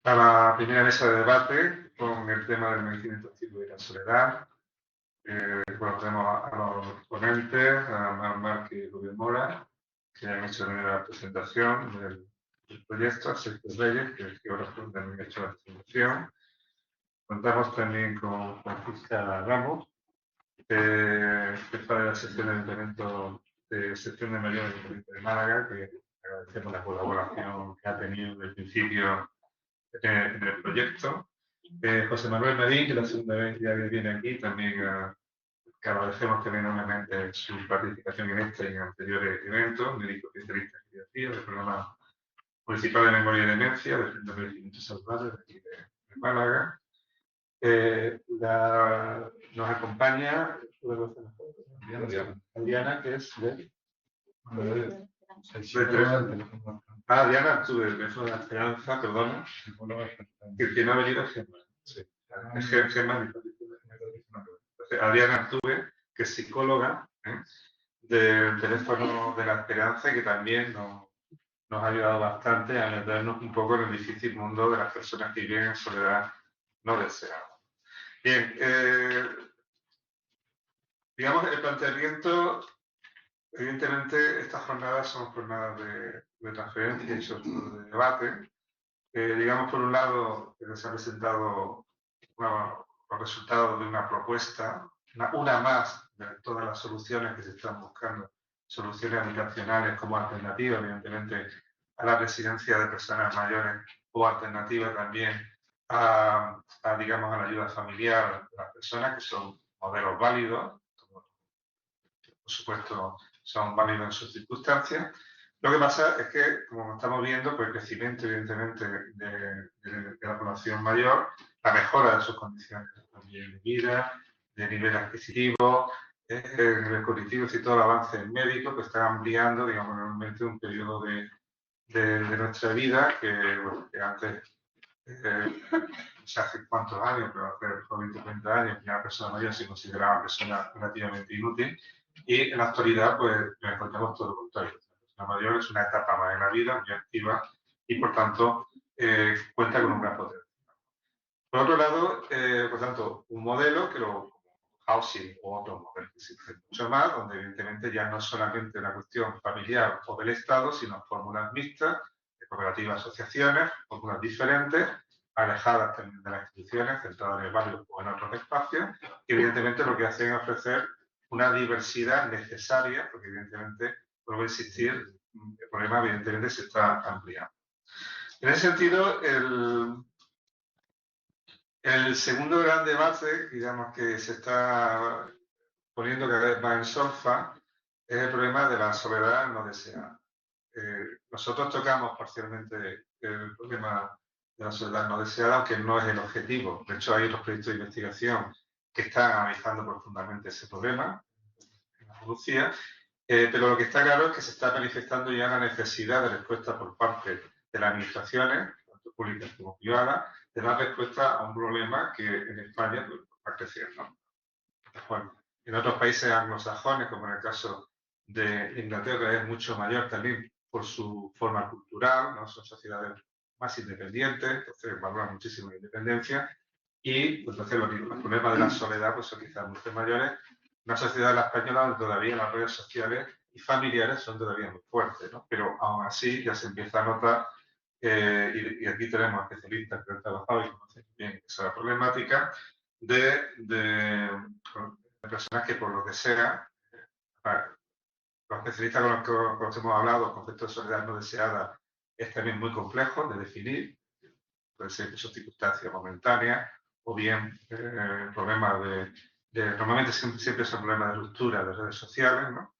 a la primera mesa de debate con el tema del medicamento y la soledad. Bueno, tenemos a los ponentes, a Mar Márquez y Rubén Mora, que han hecho la presentación del proyecto, a Sergio Reyes, que ahora también ha hecho la presentación. Contamos también con Francisca Ramos, jefa de la sección de Ayuntamiento de sección de Mayor del Ayuntamiento de Málaga, que agradecemos la colaboración que ha tenido desde el principio en el proyecto. José Manuel Medín, que la segunda vez ya que viene aquí, también que agradecemos también enormemente su participación en este y en anteriores eventos, médico especialista en pediatría del Programa Municipal de Memoria y Demencia del Centro de Medicamentos Saludables de aquí de Málaga. Nos acompaña Diana, que es de Diana, tú de la Esperanza, perdona, que no ha venido es Gemma. Sí. Es Gemma. Adriana Artube, que es psicóloga del teléfono de la Esperanza y que también nos ha ayudado bastante a meternos un poco en el difícil mundo de las personas que viven en soledad no deseada. Bien, digamos, el planteamiento, evidentemente, estas jornadas son jornadas de transferencia y sobre todo de debate. Digamos, por un lado, se ha presentado los resultados de una propuesta, una más de todas las soluciones que se están buscando, soluciones habitacionales como alternativa, evidentemente, a la residencia de personas mayores o alternativa también digamos, a la ayuda familiar de las personas, que son modelos válidos, por supuesto, son válidos en sus circunstancias. Lo que pasa es que, como estamos viendo, pues el crecimiento, evidentemente, de la población mayor, la mejora de sus condiciones también de vida, de nivel adquisitivo, de nivel cognitivo y todo el avance médico que está ampliando, digamos, normalmente un periodo de nuestra vida que antes, no sé hace cuántos años, pero hace 20 o 30 años, ya la persona mayor se consideraba persona relativamente inútil. Y en la actualidad, pues nos encontramos todo lo contrario. La persona mayor es una etapa más en la vida, muy activa, y por tanto cuenta con un gran potencial. Por otro lado, por tanto, un modelo que como housing o otro modelo que existe mucho más, donde evidentemente ya no es solamente una cuestión familiar o del Estado, sino fórmulas mixtas, de cooperativas, asociaciones, fórmulas diferentes, alejadas también de las instituciones, centradas en el barrio o en otros espacios, que evidentemente lo que hacen es ofrecer una diversidad necesaria, porque evidentemente, vuelvo a insistir, el problema evidentemente se está ampliando. En ese sentido, el segundo gran debate, digamos, que se está poniendo cada vez más en solfa, es el problema de la soledad no deseada. Nosotros tocamos parcialmente el problema de la soledad no deseada, aunque no es el objetivo. De hecho, hay otros proyectos de investigación que están analizando profundamente ese problema en Andalucía, pero lo que está claro es que se está manifestando ya la necesidad de respuesta por parte de las administraciones, tanto públicas como privadas, de dar respuesta a un problema que en España pues, va creciendo. Bueno, en otros países anglosajones, como en el caso de Inglaterra, es mucho mayor también por su forma cultural, ¿no? Son sociedades más independientes, entonces valoran muchísimo la independencia y pues, entonces los problemas de la soledad pues, son quizás mucho mayores. Una sociedad la española donde todavía las redes sociales y familiares son todavía muy fuertes, ¿no? Pero aún así ya se empieza a notar, y aquí tenemos especialistas que han trabajado y conocen bien esa problemática, de personas que por lo que sea, los especialistas con los que hemos hablado, el concepto de soledad no deseada es también muy complejo de definir, puede ser que son circunstancias momentáneas o bien problemas normalmente siempre son problemas de ruptura de redes sociales, ¿no?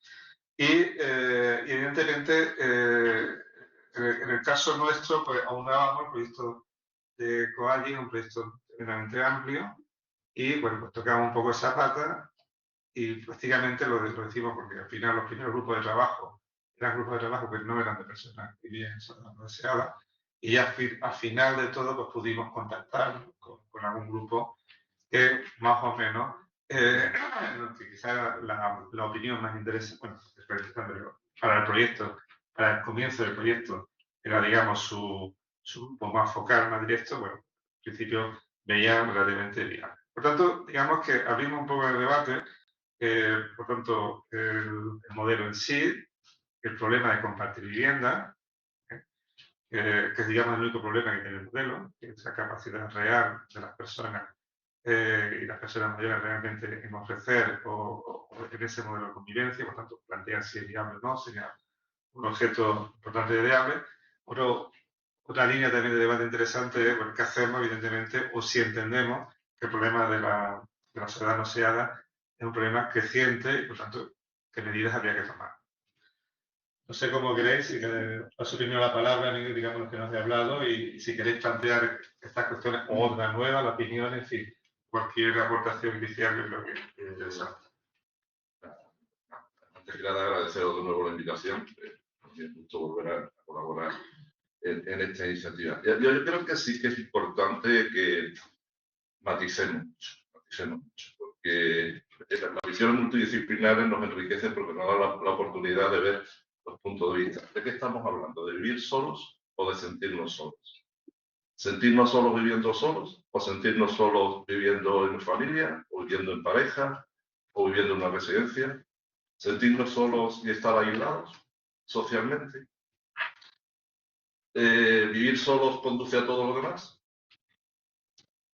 Y evidentemente en el caso nuestro, pues aunábamos el proyecto de Coagi, un proyecto tremendamente amplio, y bueno, pues tocamos un poco esa pata y prácticamente lo decimos porque al final los primeros grupos de trabajo eran grupos de trabajo que no eran de personas que vivían en zona no deseada y ya al final de todo pues pudimos contactar con algún grupo que más o menos que quizá la opinión más interesante, bueno, para el proyecto, para el comienzo del proyecto, era digamos su grupo más focal, más directo, bueno, en principio veían relativamente viable. Por tanto, digamos que abrimos un poco el debate, por tanto, el modelo en sí, el problema de compartir vivienda, que es, digamos, el único problema que tiene el modelo, que es la capacidad real de las personas y las personas mayores realmente en ofrecer o en ese modelo de convivencia, por tanto, plantear si es viable o no, sería un objeto importante de viable. Otra línea también de debate interesante es bueno, qué hacemos, evidentemente, o si entendemos que el problema de la soledad no deseada es un problema creciente y, por tanto, qué medidas habría que tomar. No sé cómo queréis, si paso primero la palabra, digamos, los que nos he hablado, y si queréis plantear estas cuestiones o otras nuevas, la opinión, en fin, cualquier aportación inicial yo creo que es interesante. Antes que nada, agradeceros de nuevo la invitación. Es un gusto volver a colaborar en esta iniciativa. Yo creo que sí que es importante que maticemos mucho, porque las visiones multidisciplinares nos enriquecen porque nos da la oportunidad de ver los puntos de vista. ¿De qué estamos hablando? ¿De vivir solos o de sentirnos solos? ¿Sentirnos solos viviendo solos o sentirnos solos viviendo en familia o viviendo en pareja o viviendo en una residencia? ¿Sentirnos solos y estar aislados socialmente? ¿Vivir solos conduce a todo lo demás?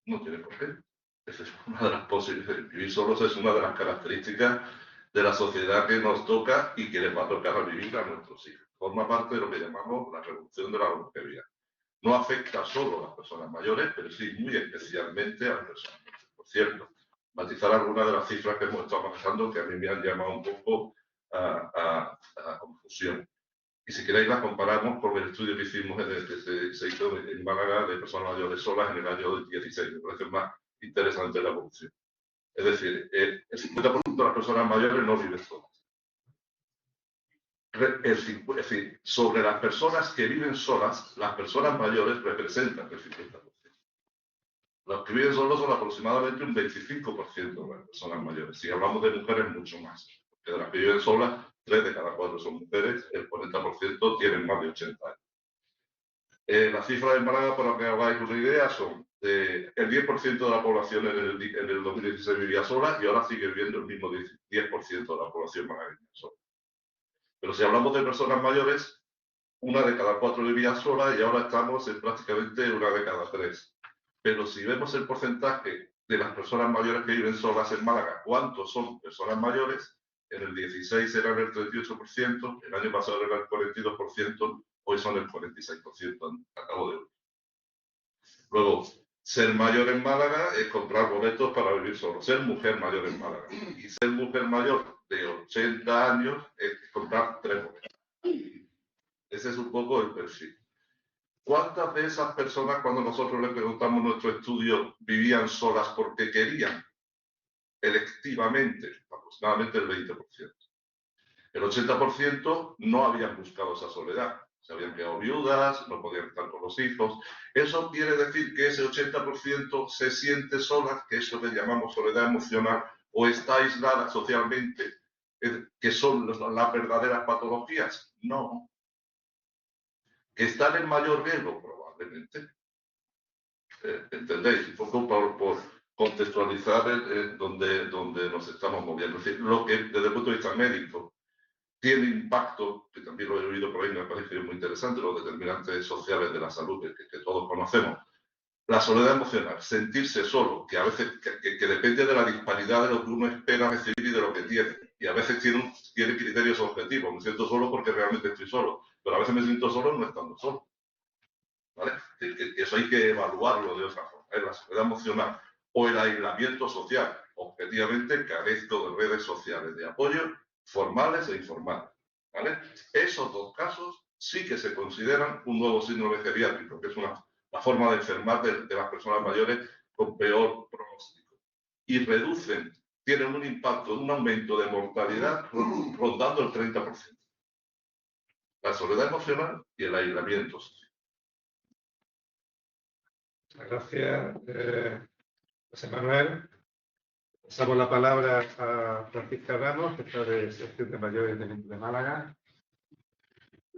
No tiene por qué. Esa es una de las posibilidades. Vivir solos es una de las características de la sociedad que nos toca y que les va a tocar a vivir a nuestros hijos. Forma parte de lo que llamamos la revolución de la longevidad. No afecta solo a las personas mayores, pero sí muy especialmente a las personas mayores. Por cierto, matizar algunas de las cifras que hemos estado manejando que a mí me han llamado un poco a confusión. Y si queréis las comparamos con el estudio que hicimos, que se hizo en Málaga de personas mayores solas en el año 16. Me parece más interesante la evolución. Es decir, el 50% de las personas mayores no viven solas. Es decir, sobre las personas que viven solas, las personas mayores representan el 50%. Los que viven solos son aproximadamente un 25% de las personas mayores. Si hablamos de mujeres, mucho más. Porque de las que viven solas, 3 de cada 4 son mujeres, el 40% tienen más de 80 años. Las cifras de Málaga, para que hagáis una idea, son el 10% de la población en el 2016 vivía sola y ahora sigue viviendo el mismo 10% de la población malagueña sola. Pero si hablamos de personas mayores, 1 de cada 4 vivía sola y ahora estamos en prácticamente 1 de cada 3. Pero si vemos el porcentaje de las personas mayores que viven solas en Málaga, ¿cuántos son personas mayores? En el 16 eran el 38%, el año pasado era el 42%, hoy son el 46%, acabo de ver. Luego, ser mayor en Málaga es comprar boletos para vivir solo. Ser mujer mayor en Málaga. Y ser mujer mayor de 80 años es comprar 3 boletos. Ese es un poco el perfil. ¿Cuántas de esas personas, cuando nosotros les preguntamos nuestro estudio, vivían solas porque querían? Electivamente, aproximadamente el 20%. El 80% no habían buscado esa soledad. Se habían quedado viudas, no podían estar con los hijos. Eso quiere decir que ese 80% se siente sola, que eso le llamamos soledad emocional, o está aislada socialmente, que son las verdaderas patologías. No. ¿Que están en mayor riesgo? Probablemente. ¿Entendéis? Un poco por contextualizar donde nos estamos moviendo. Es decir, lo que desde el punto de vista médico tiene impacto, que también lo he oído por ahí, me parece muy interesante, los determinantes sociales de la salud que todos conocemos. La soledad emocional, sentirse solo, que a veces que depende de la disparidad de lo que uno espera recibir y de lo que tiene. Y a veces tiene criterios objetivos. Me siento solo porque realmente estoy solo, pero a veces me siento solo no estando solo. ¿Vale? Eso hay que evaluarlo de otra forma. La soledad emocional o el aislamiento social. Objetivamente carezco de redes sociales de apoyo formales e informales. ¿Vale? Esos dos casos sí que se consideran un nuevo síndrome geriátrico, que es la forma de enfermar de las personas mayores con peor pronóstico. Y tienen un impacto, un aumento de mortalidad rondando el 30%. La soledad emocional y el aislamiento social. Gracias, José Manuel. Pasamos la palabra a Francisca Ramos, que está de sección de mayores de Málaga.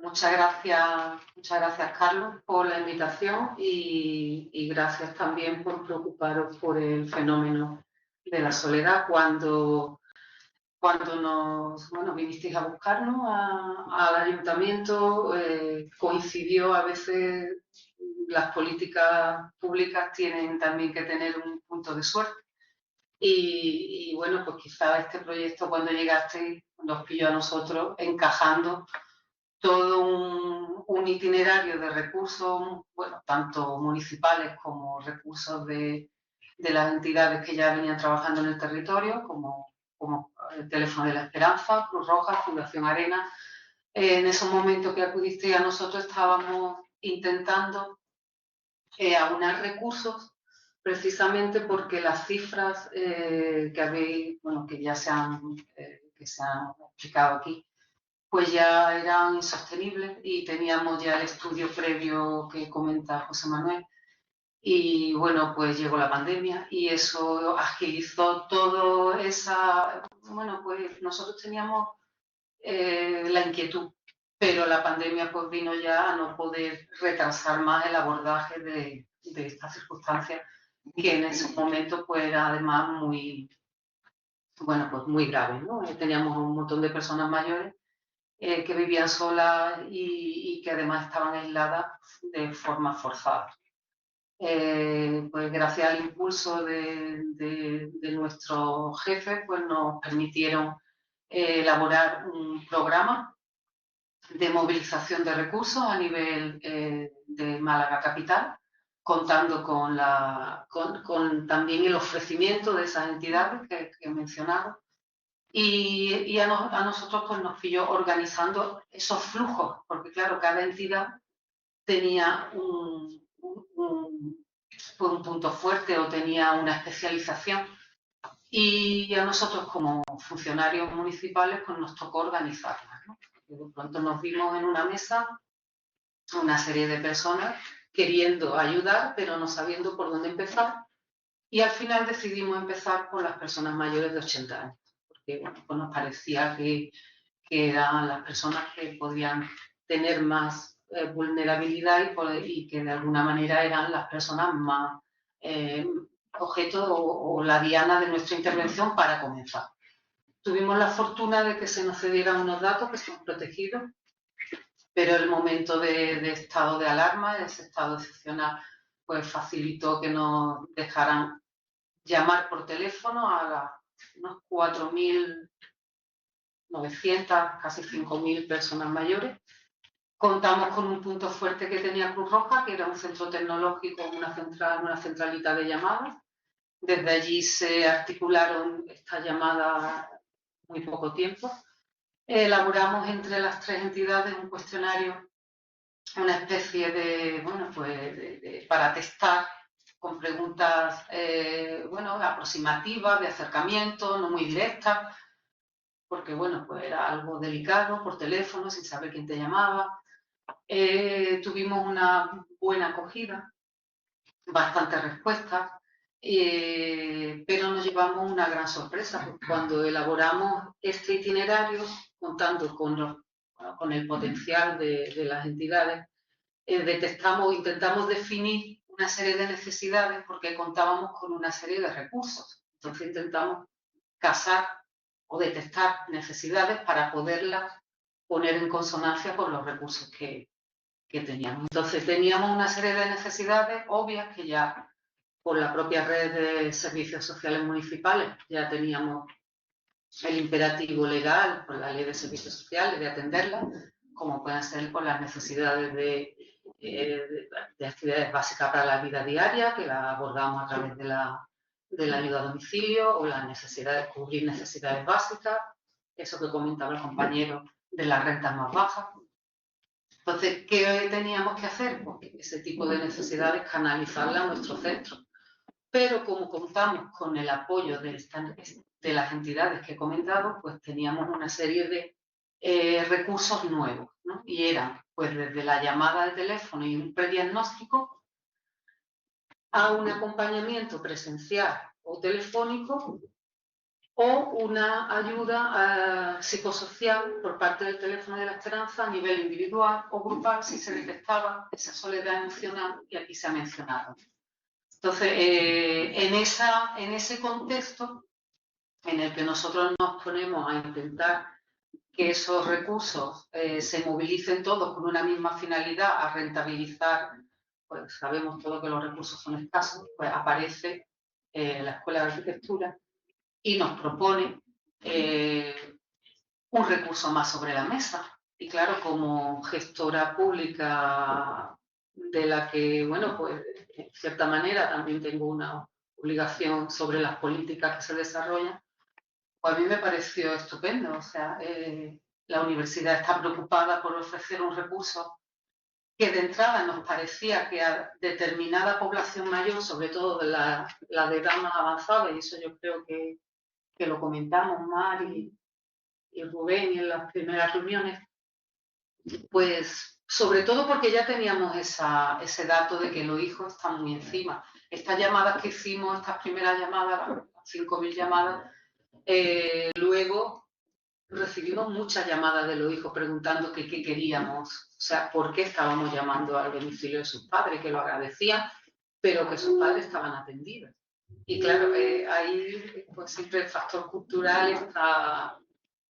Muchas gracias Carlos por la invitación y gracias también por preocuparos por el fenómeno de la soledad. Cuando vinisteis a buscarnos al ayuntamiento, coincidió. A veces las políticas públicas tienen también que tener un punto de suerte. Y bueno, pues quizá este proyecto, cuando llegasteis, nos pilló a nosotros encajando todo un itinerario de recursos, bueno, tanto municipales como recursos de las entidades que ya venían trabajando en el territorio, como el Teléfono de la Esperanza, Cruz Roja, Fundación Arena. En esos momentos que acudisteis a nosotros estábamos intentando aunar recursos, precisamente porque las cifras que ya se han explicado aquí, pues ya eran insostenibles, y teníamos ya el estudio previo que comenta José Manuel. Y bueno, pues llegó la pandemia y eso agilizó todo esa... Bueno, pues nosotros teníamos la inquietud, pero la pandemia pues vino ya a no poder retrasar más el abordaje de estas circunstancias, que en ese momento pues era además muy, bueno, pues muy grave, ¿no? Teníamos un montón de personas mayores que vivían solas y que además estaban aisladas de forma forzada. Pues gracias al impulso de nuestros jefes, pues nos permitieron elaborar un programa de movilización de recursos a nivel de Málaga capital, contando con también el ofrecimiento de esas entidades que he mencionado. Y a nosotros pues nos pilló organizando esos flujos, porque claro, cada entidad tenía un punto fuerte o tenía una especialización, y a nosotros como funcionarios municipales pues nos tocó organizarlas, ¿no? De pronto nos vimos en una mesa una serie de personas queriendo ayudar pero no sabiendo por dónde empezar, y al final decidimos empezar por las personas mayores de 80 años, porque bueno, pues nos parecía que eran las personas que podían tener más vulnerabilidad y que de alguna manera eran las personas más objeto o la diana de nuestra intervención para comenzar. Tuvimos la fortuna de que se nos cedieran unos datos que son protegidos, pero el momento de estado de alarma, ese estado excepcional, pues facilitó que nos dejaran llamar por teléfono a las unos 4.900, casi 5.000 personas mayores. Contamos con un punto fuerte que tenía Cruz Roja, que era un centro tecnológico, una centralita de llamadas. Desde allí se articularon estas llamadas muy poco tiempo. Elaboramos entre las tres entidades un cuestionario, una especie de, bueno, pues para testar, con preguntas aproximativas, de acercamiento, no muy directas, porque bueno, pues era algo delicado, por teléfono, sin saber quién te llamaba. Tuvimos una buena acogida, bastantes respuestas, pero nos llevamos una gran sorpresa, porque cuando elaboramos este itinerario, contando con el potencial de las entidades, intentamos definir una serie de necesidades, porque contábamos con una serie de recursos. Entonces intentamos casar o detectar necesidades para poderlas poner en consonancia con los recursos que teníamos. Entonces teníamos una serie de necesidades obvias que ya por la propia red de servicios sociales municipales ya teníamos el imperativo legal por la ley de servicios sociales de atenderlas, como pueden ser por las necesidades de actividades básicas para la vida diaria, que la abordamos a través de la ayuda a domicilio, o la necesidad de cubrir necesidades básicas, eso que comentaba el compañero de las rentas más bajas. Entonces, ¿qué teníamos que hacer? Pues ese tipo de necesidades canalizarlas a nuestro centro. Pero como contamos con el apoyo de las entidades que he comentado, pues teníamos una serie de recursos nuevos, ¿no? Y eran pues desde la llamada de teléfono y un prediagnóstico a un acompañamiento presencial o telefónico, o una ayuda psicosocial por parte del teléfono de la esperanza a nivel individual o grupal si se detectaba esa soledad emocional que aquí se ha mencionado. Entonces, en ese contexto en el que nosotros nos ponemos a intentar que esos recursos se movilicen todos con una misma finalidad, a rentabilizar, pues sabemos todos que los recursos son escasos, pues aparece la Escuela de Arquitectura y nos propone un recurso más sobre la mesa. Y claro, como gestora pública de la que, bueno, pues en cierta manera también tengo una obligación sobre las políticas que se desarrollan, pues a mí me pareció estupendo. O sea, la universidad está preocupada por ofrecer un recurso que de entrada nos parecía que a determinada población mayor, sobre todo la de edad más avanzada, y eso yo creo que lo comentamos, Mar y Rubén en las primeras reuniones, pues sobre todo porque ya teníamos ese dato de que los hijos están muy encima. Estas llamadas que hicimos, estas primeras llamadas, las 5.000 llamadas, luego recibimos muchas llamadas de los hijos preguntando qué queríamos, o sea, por qué estábamos llamando al domicilio de sus padres, que lo agradecían, pero que sus padres estaban atendidos. Y claro, ahí pues siempre el factor cultural está,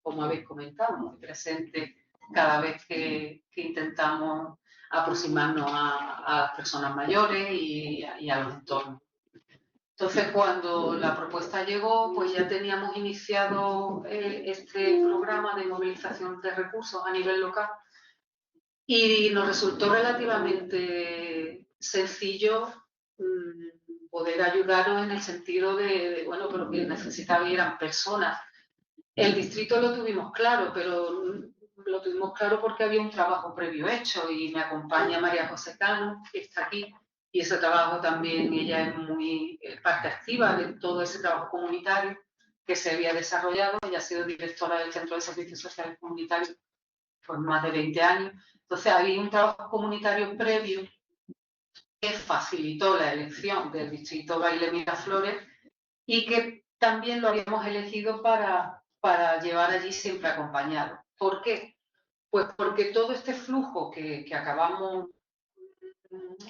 como habéis comentado, muy presente cada vez que intentamos aproximarnos a las personas mayores y a los entornos. Entonces, cuando la propuesta llegó, pues ya teníamos iniciado este programa de movilización de recursos a nivel local y nos resultó relativamente sencillo poder ayudaros en el sentido de bueno, pero que necesitabais eran personas. El distrito lo tuvimos claro, pero lo tuvimos claro porque había un trabajo previo hecho y me acompaña María José Cano, que está aquí, y ese trabajo también, ella es muy parte activa de todo ese trabajo comunitario que se había desarrollado. Ella ha sido directora del Centro de Servicios Sociales Comunitarios por más de 20 años. Entonces, había un trabajo comunitario previo que facilitó la elección del distrito Baile Miraflores y que también lo habíamos elegido para llevar allí siempre acompañado. ¿Por qué? Pues porque todo este flujo que acabamos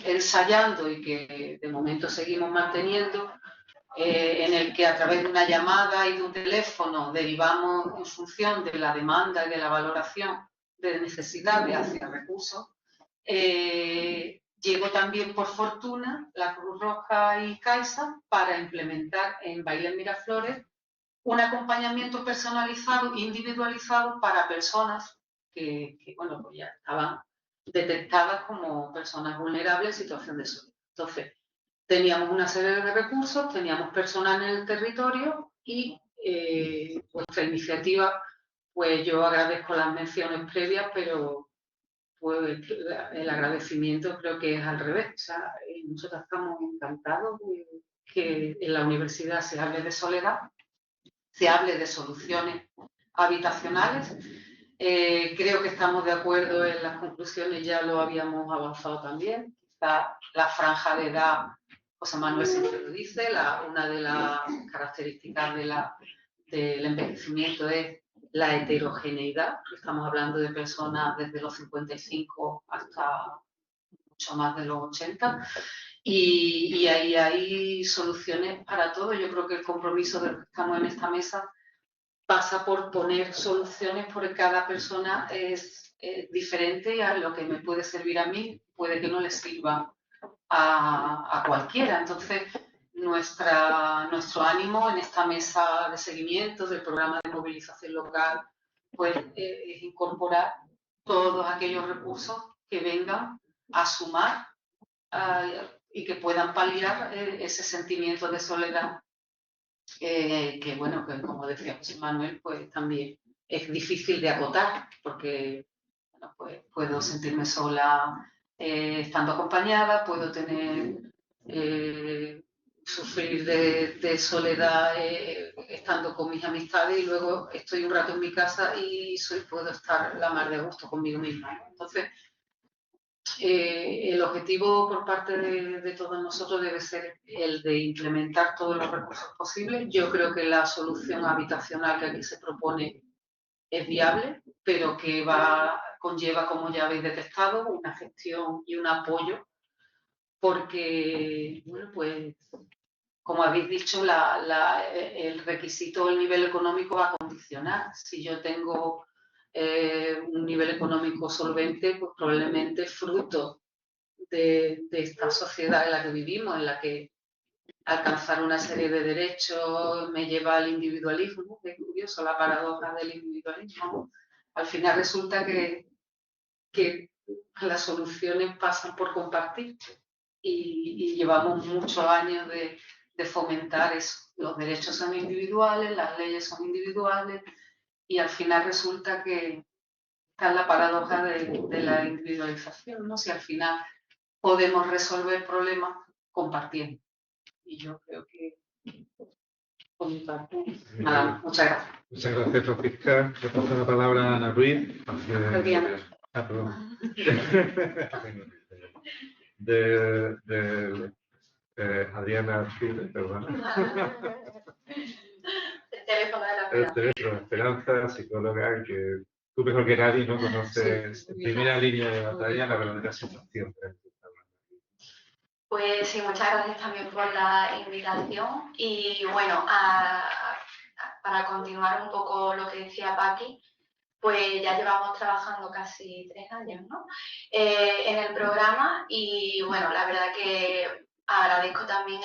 ensayando y que de momento seguimos manteniendo, en el que a través de una llamada y de un teléfono derivamos en función de la demanda y de la valoración de necesidades hacia recursos, llegó también, por fortuna, la Cruz Roja y Caixa para implementar en Baile Miraflores un acompañamiento personalizado, individualizado para personas que bueno, pues ya estaban detectadas como personas vulnerables en situación de soledad. Entonces, teníamos una serie de recursos, teníamos personas en el territorio y vuestra iniciativa, pues yo agradezco las menciones previas, pero pues el agradecimiento creo que es al revés. O sea, nosotros estamos encantados de que en la universidad se hable de soledad, se hable de soluciones habitacionales. Creo que estamos de acuerdo en las conclusiones, ya lo habíamos avanzado también. Quizá la franja de edad, José Manuel siempre lo dice, una de las características del envejecimiento es la heterogeneidad. Estamos hablando de personas desde los 55 hasta mucho más de los 80. Y ahí hay soluciones para todo. Yo creo que el compromiso de los que estamos en esta mesa pasa por poner soluciones porque cada persona es diferente y a lo que me puede servir a mí puede que no le sirva a cualquiera. Entonces, nuestro ánimo en esta mesa de seguimiento del programa de movilización local pues, es incorporar todos aquellos recursos que vengan a sumar y que puedan paliar ese sentimiento de soledad que bueno, que como decía José Manuel, pues también es difícil de acotar, porque bueno, pues puedo sentirme sola estando acompañada, puedo sufrir de soledad estando con mis amistades y luego estoy un rato en mi casa y puedo estar la mar de gusto conmigo misma, ¿no? Entonces, el objetivo por parte de todos nosotros debe ser el de implementar todos los recursos posibles. Yo creo que la solución habitacional que aquí se propone es viable, pero que conlleva, como ya habéis detectado, una gestión y un apoyo, porque, bueno, pues, como habéis dicho, el requisito, el nivel económico va a condicionar. Si yo tengo un nivel económico solvente, pues probablemente fruto de esta sociedad en la que vivimos, en la que alcanzar una serie de derechos me lleva al individualismo. Es curioso la paradoja del individualismo. Al final resulta que las soluciones pasan por compartir y llevamos muchos años de fomentar eso. Los derechos son individuales, las leyes son individuales y al final resulta que está en la paradoja de la individualización, ¿no? Si al final podemos resolver problemas compartiendo. Y yo creo que por mi parte, nada, muchas gracias. Muchas gracias, Francisca. Le paso la palabra a Ana Ruiz. Perdón. de Adriana Artiles, perdón. El teléfono de la El esperanza. teléfono de Esperanza, psicóloga, que tú mejor que nadie no conoces en primera línea de batalla la verdadera situación. Pues sí, muchas gracias también por la invitación y bueno, para continuar un poco lo que decía Paqui, pues ya llevamos trabajando casi 3 años, ¿no? En el programa y bueno, la verdad que agradezco también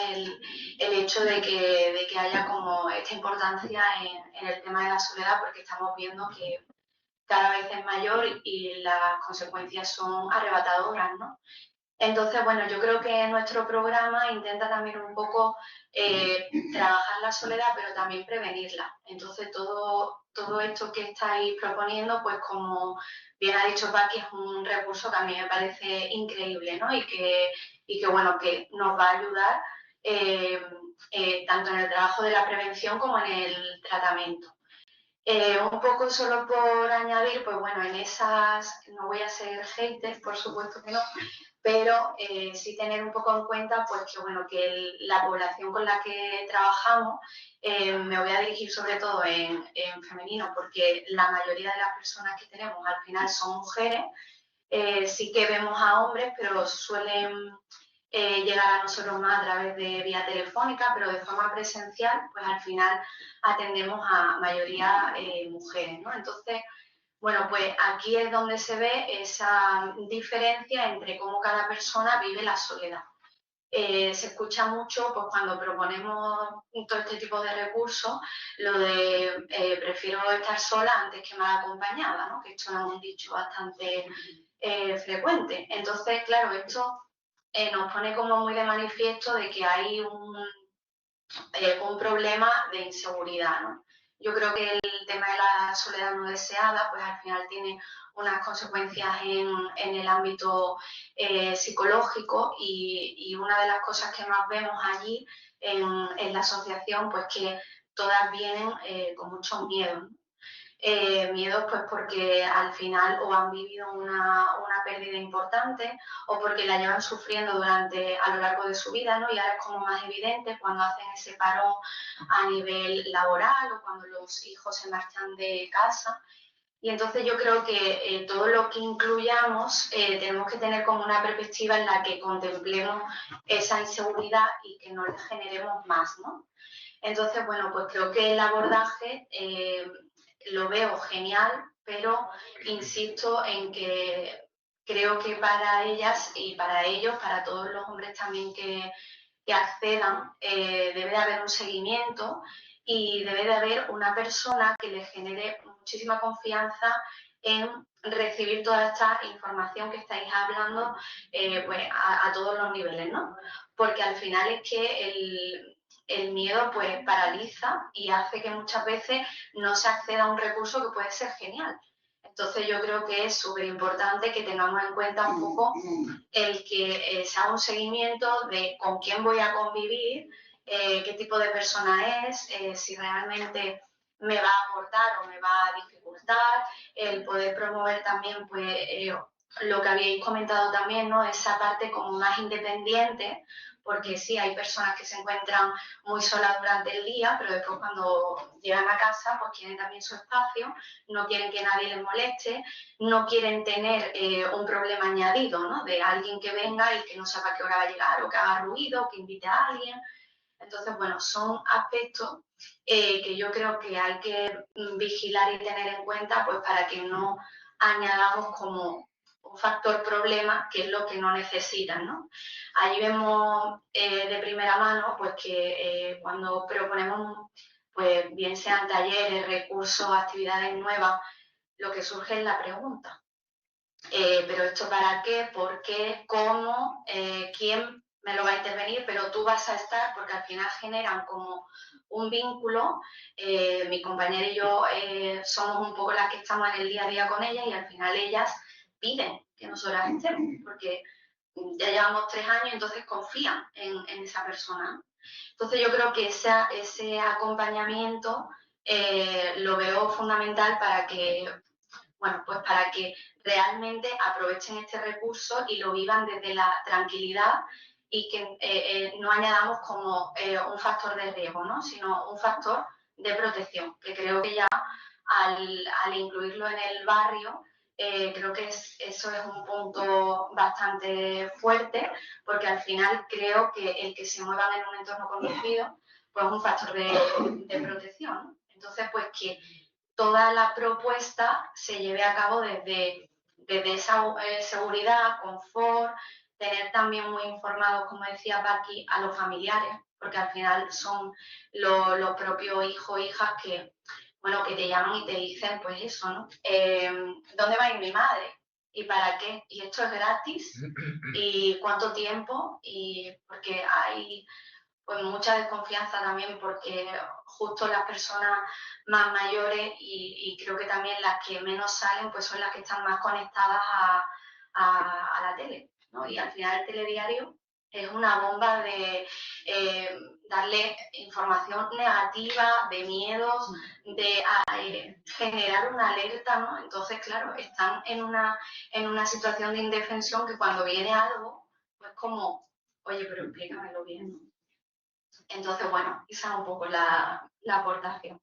el hecho de que haya como esta importancia en el tema de la soledad porque estamos viendo que cada vez es mayor y las consecuencias son arrebatadoras, ¿no? Entonces, bueno, yo creo que nuestro programa intenta también un poco trabajar la soledad, pero también prevenirla. Entonces, todo esto que estáis proponiendo, pues como bien ha dicho Paqui, es un recurso que a mí me parece increíble, ¿no? Y que bueno, que nos va a ayudar tanto en el trabajo de la prevención como en el tratamiento. Un poco solo por añadir, pues bueno, en esas, no voy a ser hater, por supuesto que no, pero sí tener un poco en cuenta pues que bueno que la población con la que trabajamos me voy a dirigir sobre todo en femenino porque la mayoría de las personas que tenemos al final son mujeres, sí que vemos a hombres pero suelen llegar a nosotros más a través de vía telefónica, pero de forma presencial pues al final atendemos a mayoría mujeres, ¿no? Entonces bueno, pues aquí es donde se ve esa diferencia entre cómo cada persona vive la soledad. Se escucha mucho pues, cuando proponemos todo este tipo de recursos, lo de prefiero estar sola antes que mal acompañada, ¿no? Que esto es un dicho bastante frecuente. Entonces, claro, esto nos pone como muy de manifiesto de que hay un problema de inseguridad, ¿no? Yo creo que el tema de la soledad no deseada, pues al final tiene unas consecuencias en el ámbito psicológico y una de las cosas que más vemos allí en la asociación, pues que todas vienen con mucho miedo, ¿no? Miedos pues porque al final o han vivido una pérdida importante o porque la llevan sufriendo a lo largo de su vida, ¿no? Y ahora es como más evidente cuando hacen ese parón a nivel laboral o cuando los hijos se marchan de casa. Y entonces yo creo que todo lo que incluyamos tenemos que tener como una perspectiva en la que contemplemos esa inseguridad y que no le generemos más, ¿no? Entonces, bueno, pues creo que el abordaje lo veo genial, pero insisto en que creo que para ellas y para ellos, para todos los hombres también que accedan, debe de haber un seguimiento y debe de haber una persona que les genere muchísima confianza en recibir toda esta información que estáis hablando pues a todos los niveles, ¿no? Porque al final es que el miedo pues paraliza y hace que muchas veces no se acceda a un recurso que puede ser genial. Entonces yo creo que es súper importante que tengamos en cuenta un poco el que se haga un seguimiento de con quién voy a convivir, qué tipo de persona es, si realmente me va a aportar o me va a dificultar, el poder promover también pues lo que habíais comentado también, ¿no? Esa parte como más independiente, porque sí, hay personas que se encuentran muy solas durante el día, pero después cuando llegan a casa, pues quieren también su espacio, no quieren que nadie les moleste, no quieren tener un problema añadido, ¿no? De alguien que venga y que no sepa qué hora va a llegar, o que haga ruido, o que invite a alguien. Entonces, bueno, son aspectos que yo creo que hay que vigilar y tener en cuenta, pues para que no añadamos como un factor problema, que es lo que no necesitan, ¿no? Ahí vemos de primera mano, pues que cuando proponemos, pues bien sean talleres, recursos, actividades nuevas, lo que surge es la pregunta. Pero esto para qué, por qué, cómo, quién me lo va a intervenir, pero tú vas a estar, porque al final generan como un vínculo. Mi compañera y yo somos un poco las que estamos en el día a día con ellas y al final ellas piden que nosotras estemos, porque ya llevamos 3 años, entonces confían en esa persona. Entonces yo creo que ese acompañamiento lo veo fundamental para que, bueno, pues para que realmente aprovechen este recurso y lo vivan desde la tranquilidad y que no añadamos como un factor de riesgo, ¿no? Sino un factor de protección, que creo que ya al incluirlo en el barrio, creo que eso es un punto bastante fuerte, porque al final creo que el que se muevan en un entorno conocido, pues es un factor de protección, ¿no? Entonces, pues que toda la propuesta se lleve a cabo desde esa seguridad, confort, tener también muy informados, como decía Paqui, a los familiares, porque al final son los propios hijos o hijas que, bueno, que te llaman y te dicen, pues eso, ¿no? ¿Dónde va a ir mi madre? ¿Y para qué? ¿Y esto es gratis? ¿Y cuánto tiempo? Y porque hay pues mucha desconfianza también, porque justo las personas más mayores y creo que también las que menos salen, pues son las que están más conectadas a la tele, ¿no? Y al final el telediario es una bomba de darle información negativa, de miedos, de generar una alerta, ¿no? Entonces, claro, están en una situación de indefensión que cuando viene algo, pues como, oye, pero explícamelo bien, ¿no? Entonces, bueno, esa es un poco la aportación.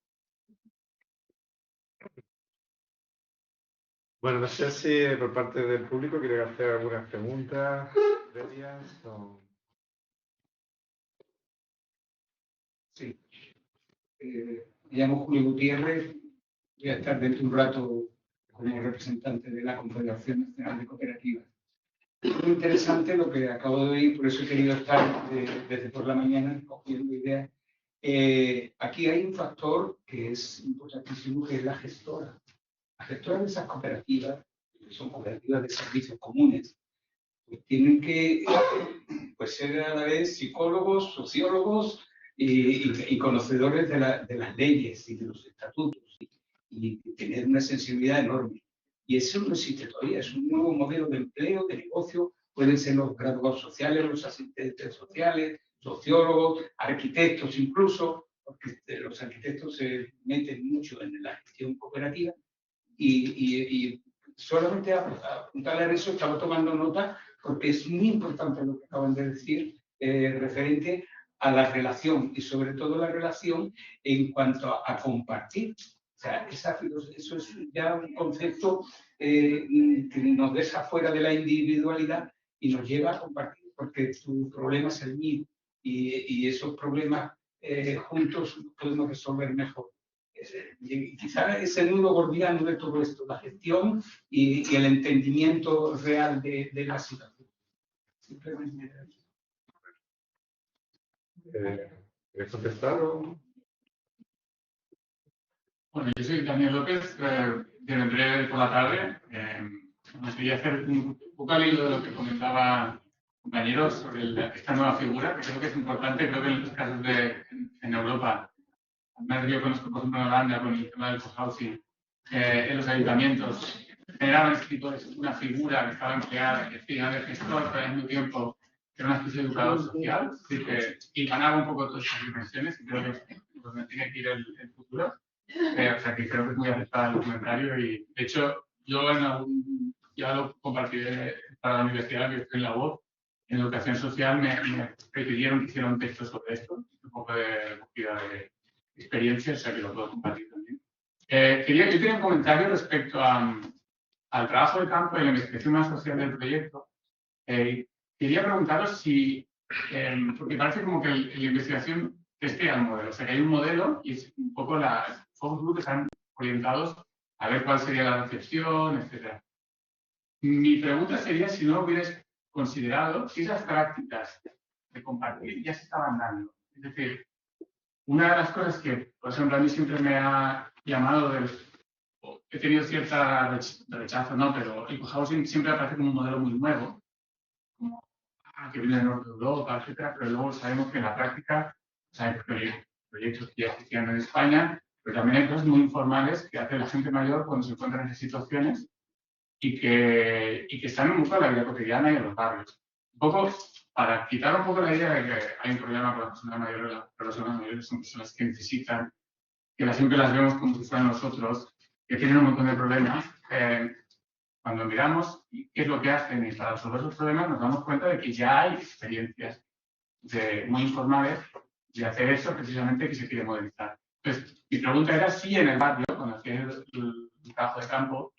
Bueno, no sé si por parte del público quiere hacer algunas preguntas previas o... Sí. Me llamo Julio Gutiérrez, voy a estar dentro de un rato como representante de la Confederación Nacional de Cooperativas. Es muy interesante lo que acabo de oír, por eso he querido estar desde por la mañana cogiendo ideas. Aquí hay un factor que es importantísimo, que es la gestora. La gestora de esas cooperativas, que son cooperativas de servicios comunes, pues tienen que pues, ser a la vez psicólogos, sociólogos y conocedores de las leyes y de los estatutos y tener una sensibilidad enorme. Y eso no existe todavía, es un nuevo modelo de empleo, de negocio, pueden ser los graduados sociales, los asistentes sociales, sociólogos, arquitectos incluso, porque los arquitectos se meten mucho en la gestión cooperativa y solamente apuntarle a eso estaba tomando nota porque es muy importante lo que acaban de decir referente a la relación y sobre todo la relación en cuanto a compartir. O sea, eso es ya un concepto que nos deja fuera de la individualidad y nos lleva a compartir, porque tu problema es el mío y esos problemas juntos podemos resolver mejor. Y quizá es el nudo gordiano de todo esto, la gestión y el entendimiento real de la situación. Simplemente. ¿Quieres contestar o...? Bueno, yo soy Daniel López, vendré por la tarde. Me gustaría hacer un poco al hilo de lo que comentaba compañeros sobre esta nueva figura, que creo que es importante. Creo que en los casos en Europa, además yo conozco por ejemplo en Holanda con el tema del cohousing, en los ayuntamientos generaban este tipo de una figura que estaba empleada, que hacía de gestor, pero al mismo tiempo que era una especie de educador social, es decir, que ganaba un poco todas estas dimensiones y creo que es donde tiene que ir el futuro. O sea, que creo que es muy aceptado el comentario y, de hecho, yo en algún ya lo compartiré para la universidad, que estoy en la voz. En educación social me pidieron que hiciera un texto sobre esto, un poco de recogida de experiencias, o sea que lo puedo compartir también. Yo quería un comentario respecto al trabajo de campo y la investigación más social del proyecto. Quería preguntaros si, porque parece como que la investigación testea el modelo, o sea que hay un modelo y es un poco los focus group están orientados a ver cuál sería la recepción, etc. Mi pregunta sería si no hubierais considerado si esas prácticas de compartir ya se estaban dando. Es decir, una de las cosas que, por ejemplo, a mí siempre me ha llamado he tenido cierta rechazo, ¿no? Pero el cohousing siempre aparece como un modelo muy nuevo, como que viene del norte de Europa, etcétera, pero luego sabemos que en la práctica hay proyectos que ya existían en España, pero también hay cosas muy informales que hace la gente mayor cuando se encuentra en esas situaciones y que están un poco en la vida cotidiana y en los barrios. Un poco para quitar un poco la idea de que hay un problema con las personas mayores. Las personas mayores son personas que necesitan, que siempre las vemos como si fueran nosotros, que tienen un montón de problemas. Cuando miramos qué es lo que hacen y para resolver esos problemas, nos damos cuenta de que ya hay experiencias muy informales de hacer eso precisamente que se quiere modelizar. Entonces, mi pregunta era si en el barrio, cuando hacíais el trabajo de campo,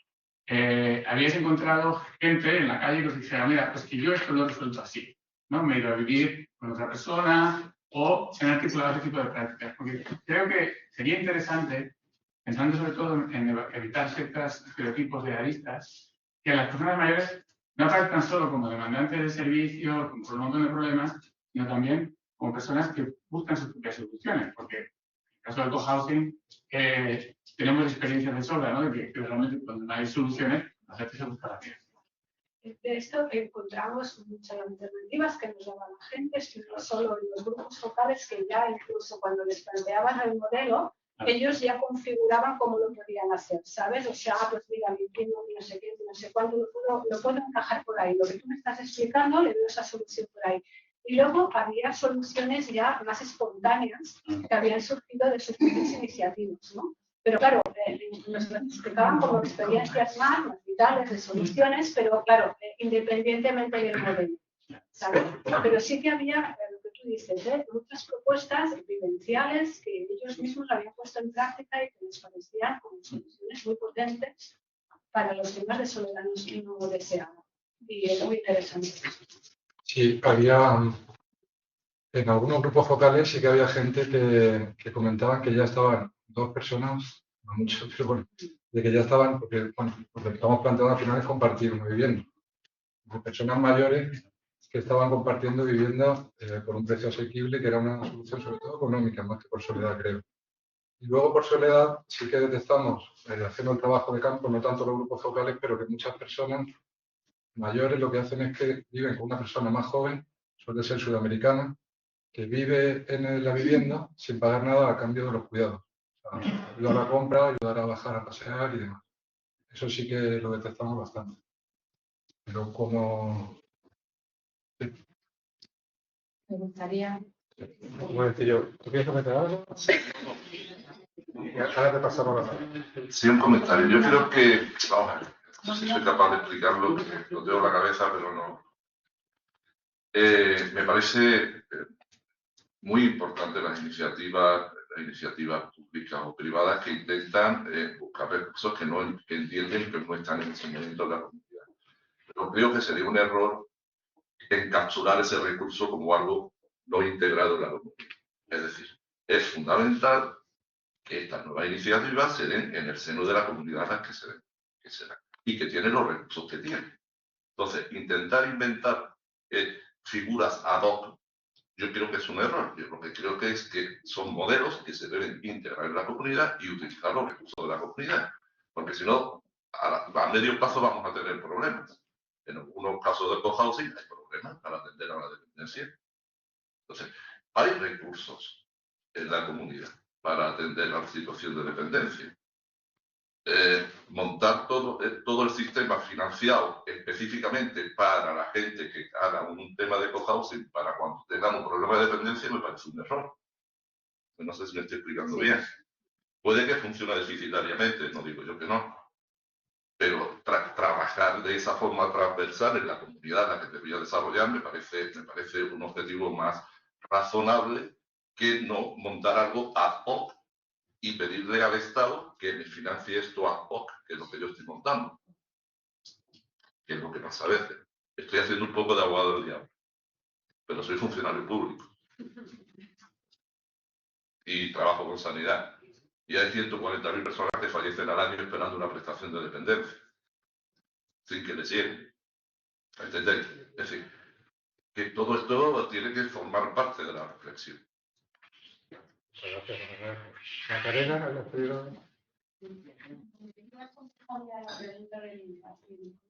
habíais encontrado gente en la calle que os dijera, mira, pues que yo esto lo he resuelto así, ¿no? Me he ido a vivir con otra persona o se han articulado ese tipo de prácticas. Porque creo que sería interesante, pensando sobre todo en evitar ciertos estereotipos de aristas, que las personas mayores no aparezcan solo como demandantes de servicios, con un montón de problemas, sino también como personas que buscan sus propias soluciones. Porque en el caso del cohousing, tenemos experiencias de sobra, ¿no? De que realmente cuando no hay soluciones, la gente se busca la vida. De esto encontramos muchas alternativas que nos daban la gente, no solo en los grupos focales, que ya incluso cuando les planteaban el modelo, ellos ya configuraban cómo lo podían hacer, ¿sabes? O sea, pues mira, mi primo, no sé qué, no sé cuándo, lo puedo encajar por ahí. Lo que tú me estás explicando, le veo esa solución por ahí. Y luego había soluciones ya más espontáneas que habían surgido de sus propias iniciativas, ¿no? Pero claro, nos explicaban como experiencias más vitales de soluciones, pero claro, independientemente del modelo, ¿sabes? Pero sí que había, lo que tú dices, muchas propuestas vivenciales que ellos mismos habían puesto en práctica y que les parecían como soluciones muy potentes para los temas de soledad no deseada. Y es muy interesante. Sí, había en algunos grupos focales sí que había gente que comentaban que ya estaban dos personas, no mucho, pero bueno, de que ya estaban, porque bueno, lo que estamos planteando al final es compartir una vivienda. De personas mayores que estaban compartiendo vivienda por un precio asequible, que era una solución sobre todo económica, más que por soledad, creo. Y luego por soledad sí que detectamos, haciendo el trabajo de campo, no tanto los grupos focales, pero que muchas personas mayores lo que hacen es que viven con una persona más joven, suele ser sudamericana, que vive en la vivienda sin pagar nada a cambio de los cuidados. O sea, ayudar a la compra, ayudar a bajar a pasear y demás. Eso sí que lo detectamos bastante. Pero como... Me gustaría... Un momentillo, ¿tú quieres comentar algo? Sí. Ahora te pasamos la palabra. Sí, un comentario. Yo creo que, vamos a ver, no sé si soy capaz de explicarlo, que lo tengo en la cabeza, pero no. Me parece muy importante las iniciativas públicas o privadas que intentan buscar recursos que entienden que no están en ese momento de la comunidad. Pero creo que sería un error encapsular ese recurso como algo no integrado en la comunidad. Es decir, es fundamental que estas nuevas iniciativas se den en el seno de la comunidad en las que se den, y que tienen los recursos que tienen. Entonces, intentar inventar figuras ad hoc, yo creo que es un error. Yo lo que creo que es que son modelos que se deben integrar en la comunidad y utilizar los recursos de la comunidad. Porque si no, a medio plazo vamos a tener problemas. En algunos casos de cohousing hay problemas para atender a la dependencia. Entonces, hay recursos en la comunidad para atender a la situación de dependencia. Montar todo el sistema financiado específicamente para la gente que haga un tema de cohousing para cuando tengan un problema de dependencia me parece un error. No sé si me estoy explicando bien. Puede que funcione deficitariamente, no digo yo que no, Pero trabajar de esa forma transversal en la comunidad en la que te voy a desarrollar me parece un objetivo más razonable que no montar algo ad hoc y pedirle al Estado que me financie esto ad hoc, que es lo que yo estoy montando, que es lo que pasa a veces. Estoy haciendo un poco de abogado del diablo, pero soy funcionario público y trabajo con sanidad. Y hay 140.000 personas que fallecen al año esperando una prestación de dependencia, sin que les llegue. ¿Entendéis? Es decir, que todo esto tiene que formar parte de la reflexión. Muchas gracias. Macarena, ¿habías pedido?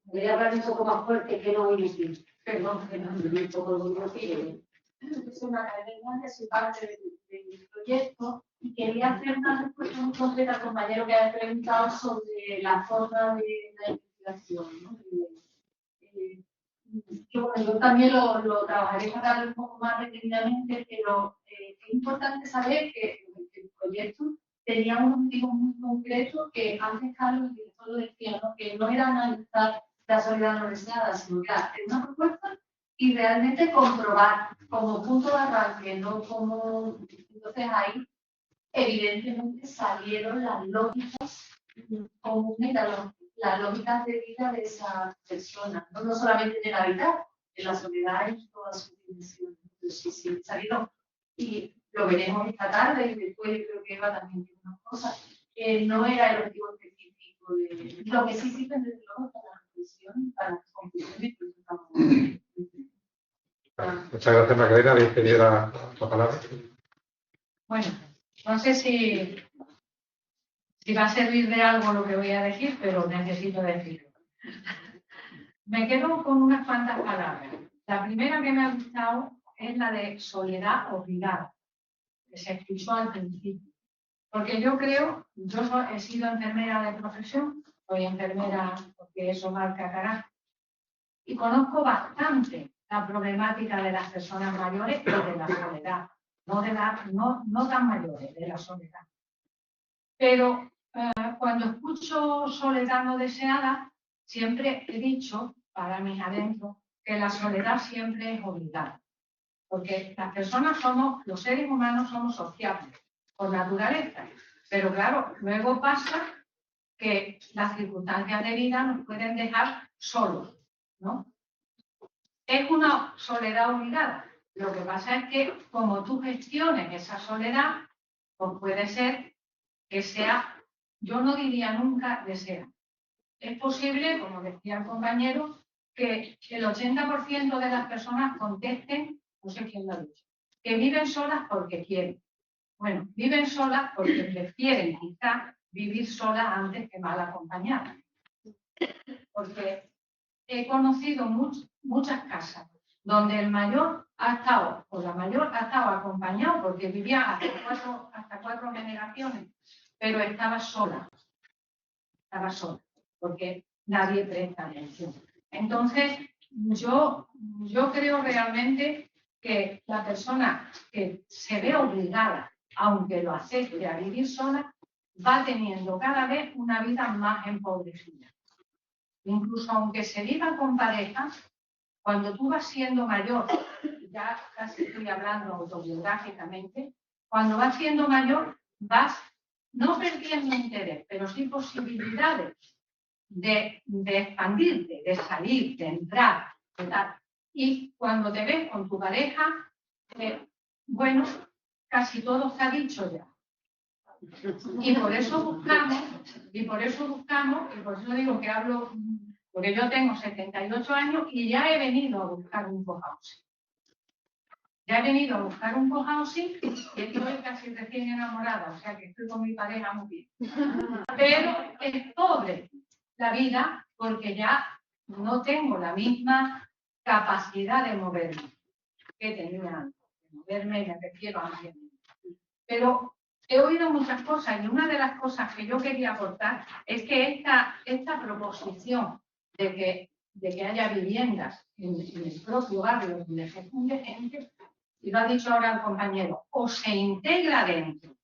Voy a hablar un poco más fuerte que no oí bien. Perdón, que no me pongo muy rápido. Soy Macarena, que soy parte del proyecto y quería hacer una respuesta muy concreta al compañero que ha preguntado sobre la forma de la investigación, ¿no? Yo también lo trabajaré para darle un poco más detenidamente, pero es importante saber que el proyecto tenía un objetivo muy concreto que antes Carlos, el director, lo decía, ¿no? Que no era analizar la soledad no deseada, sino que era una propuesta y realmente comprobar como punto de arranque, no como... Entonces ahí evidentemente salieron las lógicas comunes, las lógicas de vida de esas personas, no solamente en el hábitat, en la soledad en todas sus dimensiones. Entonces sí, salieron y lo veremos esta tarde y después yo creo que Eva también tiene unas cosas. No era el objetivo específico de lo que sí sirve desde luego para la reflexión, para las conclusiones que estamos. Muchas gracias, Macarena. ¿Habéis pedido la palabra? Bueno, no sé si va a servir de algo lo que voy a decir, pero necesito decirlo. Me quedo con unas cuantas palabras. La primera que me ha gustado es la de soledad obligada, que se escuchó al principio. Porque yo creo, yo he sido enfermera de profesión, soy enfermera porque eso marca carácter, y conozco bastante la problemática de las personas mayores y de la soledad, no tan mayores, de la soledad. Pero cuando escucho soledad no deseada, siempre he dicho, para mis adentros, que la soledad siempre es obligada. Porque las personas somos, los seres humanos somos sociables, por naturaleza. Pero claro, luego pasa que las circunstancias de vida nos pueden dejar solos, ¿no? Es una soledad obligada. Lo que pasa es que como tú gestiones esa soledad, pues puede ser que sea, yo no diría nunca desea. Es posible, como decía el compañero, que el 80% de las personas contesten, no sé quién lo ha dicho, que viven solas porque quieren. Bueno, viven solas porque prefieren quizá vivir solas antes que mal acompañadas. Porque he conocido muchas casas donde el mayor ha estado, o la mayor ha estado acompañado porque vivía hasta cuatro generaciones, pero estaba sola, porque nadie presta atención. Entonces, yo creo realmente que la persona que se ve obligada, aunque lo acepte, a vivir sola, va teniendo cada vez una vida más empobrecida. Incluso aunque se viva con pareja, cuando tú vas siendo mayor, ya casi estoy hablando autobiográficamente, cuando vas siendo mayor vas no perdiendo interés, pero sí posibilidades de expandirte, de salir, de entrar, de tal. Y cuando te ves con tu pareja, bueno, casi todo está dicho ya. Y por eso buscamos, y por eso digo que hablo, porque yo tengo 78 años y ya he venido a buscar un cohousing. Ya he venido a buscar un cohousing y estoy casi recién enamorada, o sea que estoy con mi pareja muy bien. Pero es pobre la vida porque ya no tengo la misma capacidad de moverme que tenía antes. De moverme, me refiero a alguien. Pero he oído muchas cosas y una de las cosas que yo quería aportar es que esta proposición de que haya viviendas en el propio barrio donde se funde gente, y lo ha dicho ahora el compañero, o se integra dentro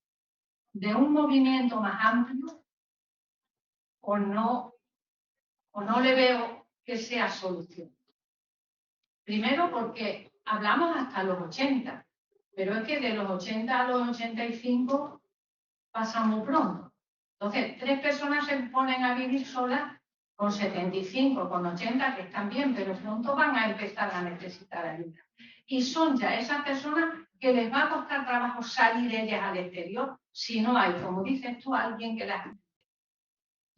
de un movimiento más amplio o no o no le veo que sea solución. Primero porque hablamos hasta los 80, pero es que de los 80 a los 85 pasa muy pronto. Entonces, 3 personas se ponen a vivir solas con 75, con 80, que están bien, pero pronto van a empezar a necesitar ayuda. Y son ya esas personas que les va a costar trabajo salir ellas al exterior si no hay, como dices tú, alguien que las...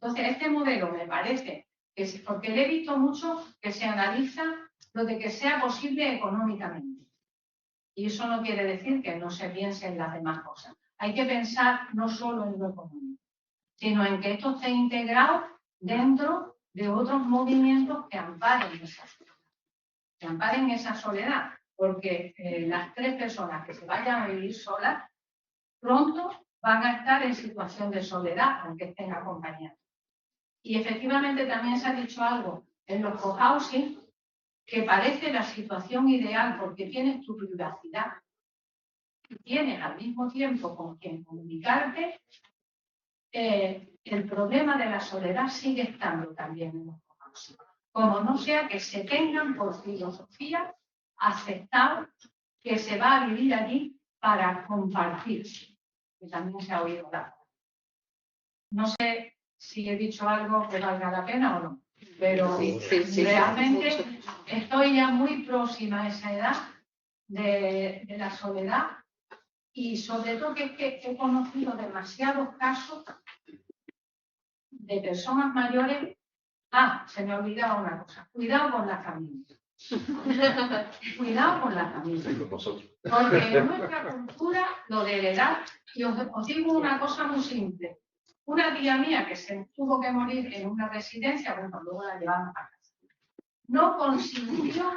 Entonces, este modelo me parece que, porque le he visto mucho que se analiza lo de que sea posible económicamente. Y eso no quiere decir que no se piense en las demás cosas. Hay que pensar no solo en lo económico, sino en que esto esté integrado dentro de otros movimientos que amparen esa soledad. Que amparen esa soledad, porque las 3 personas que se vayan a vivir solas, pronto van a estar en situación de soledad, aunque estén acompañados. Y efectivamente también se ha dicho algo en los cohousing, que parece la situación ideal porque tienes tu privacidad y tienes al mismo tiempo con quien comunicarte. El problema de la soledad sigue estando también en los cohousing. Como no sea que se tengan por filosofía aceptado que se va a vivir allí para compartir, que también se ha oído hablar. No sé si he dicho algo que valga la pena o no, pero realmente estoy ya muy próxima a esa edad de la soledad y sobre todo que he conocido demasiados casos de personas mayores. Se me ha olvidado una cosa. Cuidado con la familia. Cuidado con la familia. Porque en nuestra cultura lo de heredar, y os digo una cosa muy simple. Una tía mía que se tuvo que morir en una residencia, bueno, luego la llevaron a casa, no consintió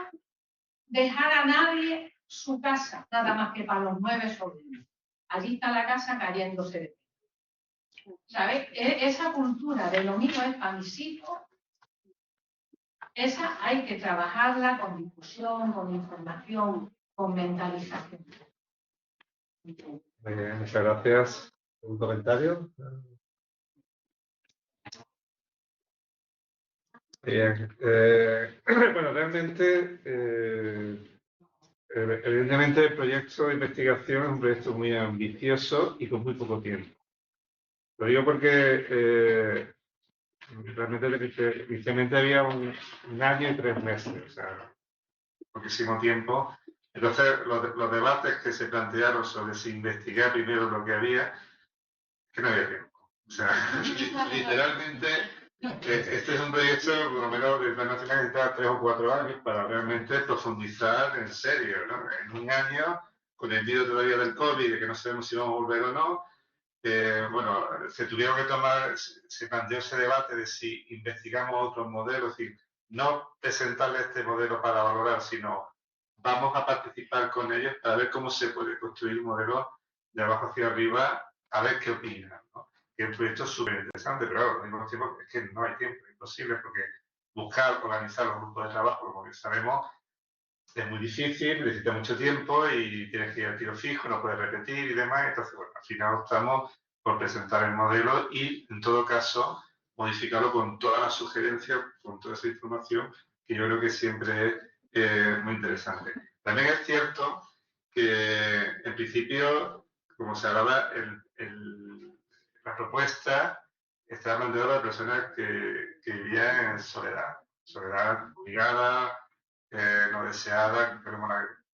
dejar a nadie su casa, nada más que para los 9 sobrinos. Allí está la casa cayéndose de pie. ¿Sabes? Esa cultura de lo mío es para mis hijos, esa hay que trabajarla con difusión, con información, con mentalización. Muchas gracias. ¿Un comentario? Bien. Bueno, realmente, evidentemente el proyecto de investigación es un proyecto muy ambicioso y con muy poco tiempo. Lo digo porque realmente inicialmente había un año y 3 meses, o sea, poquísimo tiempo. Entonces, los debates que se plantearon sobre si investigar primero lo que había, que no había tiempo. O sea, literalmente, este es un proyecto, por lo menos de Plan Nacional, que necesita 3 o 4 años para realmente profundizar en serio, ¿no? En un año, con el miedo todavía del COVID, de que no sabemos si vamos a volver o no, bueno, se tuvieron que tomar, se planteó ese debate de si investigamos otros modelos, es decir, no presentarle este modelo para valorar, sino vamos a participar con ellos para ver cómo se puede construir un modelo de abajo hacia arriba, a ver qué opinan, ¿no? Que el proyecto es súper interesante, pero claro, al mismo tiempo es que no hay tiempo, es imposible, porque buscar, organizar los grupos de trabajo, como bien sabemos, es muy difícil, necesita mucho tiempo y tienes que ir al tiro fijo, no puedes repetir y demás. Entonces, bueno, al final optamos por presentar el modelo y, en todo caso, modificarlo con todas las sugerencias, con toda esa información, que yo creo que siempre es muy interesante. También es cierto que, en principio, como se hablaba, la propuesta está planteada para personas que vivían en soledad obligada, no deseada, pero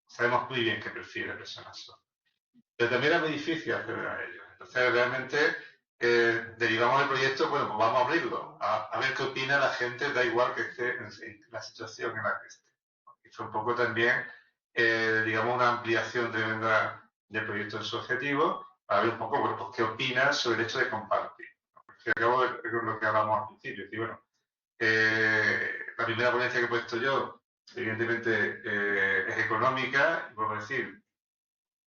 sabemos muy bien qué prefiere personas solas. Pero también es muy difícil acceder a ellos. Entonces, realmente, derivamos del proyecto, bueno, pues vamos a abrirlo, a ver qué opina la gente, da igual que esté en la situación en la que esté. Y fue un poco también, digamos, una ampliación tremenda del proyecto en su objetivo, para ver un poco, bueno, pues qué opina sobre el hecho de compartir. Porque acabo de lo que hablamos al principio, y bueno, la primera ponencia que he puesto yo, evidentemente, es económica, y puedo decir,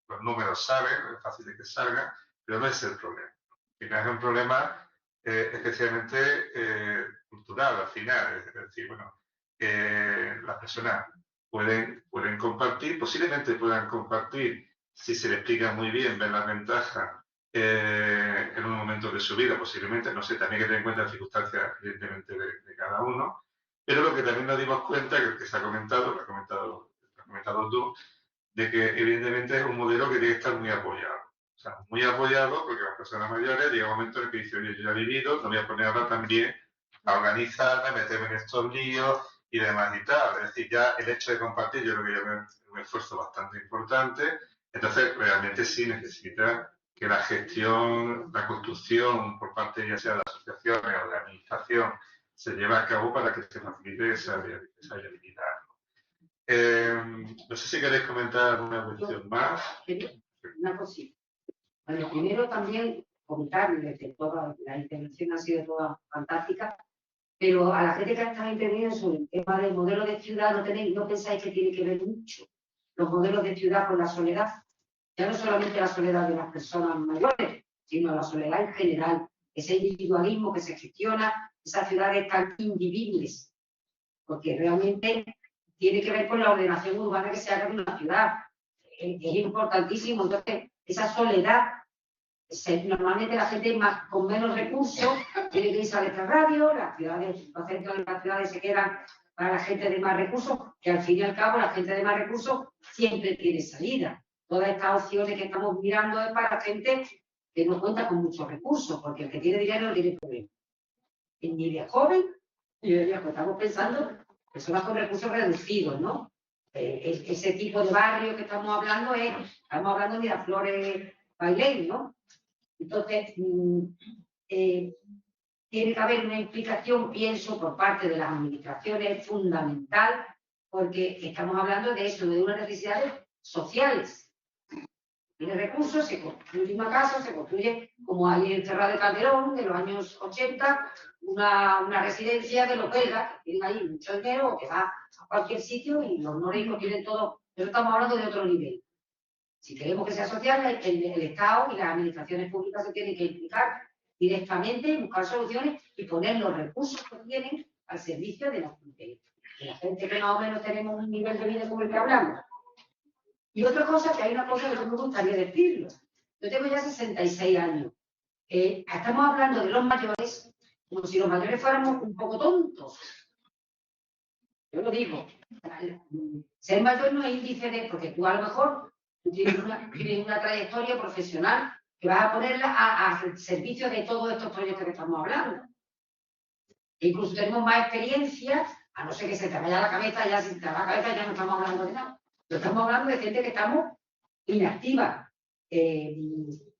los números salen, es fácil de que salgan, pero no es el problema. Es un problema especialmente cultural al final, es decir, bueno, las personas pueden compartir, posiblemente puedan compartir, si se les explica muy bien, ver las ventajas en un momento de su vida, posiblemente, no sé, también hay que tener en cuenta las circunstancias, evidentemente, de cada uno, pero lo que también nos dimos cuenta, que se ha comentado, lo has comentado tú, de que evidentemente es un modelo que tiene que estar muy apoyado. O sea, muy apoyado porque las personas mayores llega un momento en el que dicen, oye, yo ya he vivido, no voy a poner ahora también a organizarme, meterme en estos líos y demás y tal. Es decir, ya el hecho de compartir, yo creo que ya es un esfuerzo bastante importante. Entonces, realmente sí necesita que la gestión, la construcción por parte ya sea de las asociaciones o de la administración se lleve a cabo para que se facilite esa viabilidad. No sé si queréis comentar alguna cuestión más. Una cosita. Bueno, primero también comentarles que toda la intervención ha sido toda fantástica, pero a la gente que ha estado interviniendo sobre el tema del modelo de ciudad, no pensáis que tiene que ver mucho los modelos de ciudad con la soledad. Ya no solamente la soledad de las personas mayores, sino la soledad en general, ese individualismo que se gestiona, esas ciudades tan individuales, porque realmente tiene que ver con la ordenación urbana que se haga en una ciudad. Es importantísimo. Entonces, esa soledad, normalmente la gente con menos recursos tiene que irse a la radio, las ciudades, los centros de las ciudades se quedan para la gente de más recursos, que al fin y al cabo la gente de más recursos siempre tiene salida. Todas estas opciones que estamos mirando es para gente que no cuenta con muchos recursos, porque el que tiene dinero no tiene problema. Ni de joven ni de viejo. Estamos pensando personas con recursos reducidos, ¿no? Ese tipo de barrio que estamos hablando de Miraflores, Bailén, ¿no? Entonces, tiene que haber una implicación, pienso, por parte de las administraciones fundamental, porque estamos hablando de eso, de unas necesidades sociales. Tiene recursos, se construye una casa, se construye, como hay en Cerrado de Calderón, de los años 80, una residencia de los belgas, que tienen ahí mucho dinero, o que va a cualquier sitio y los no ricos tienen todo. Pero estamos hablando de otro nivel. Si queremos que sea social, el Estado y las administraciones públicas se tienen que implicar directamente, buscar soluciones y poner los recursos que tienen al servicio de la gente que más o menos tenemos un nivel de vida como el que hablamos. Y otra cosa, que hay una cosa que me gustaría decirlo. Yo tengo ya 66 años. Estamos hablando de los mayores como si los mayores fuéramos un poco tontos. Yo lo digo. Ser mayor no es índice de... Porque tú a lo mejor tienes una trayectoria profesional que vas a ponerla al servicio de todos estos proyectos que estamos hablando. E incluso tenemos más experiencia, a no ser que se te vaya la cabeza, ya si te va la cabeza ya no estamos hablando de nada. Pero estamos hablando de gente que estamos inactiva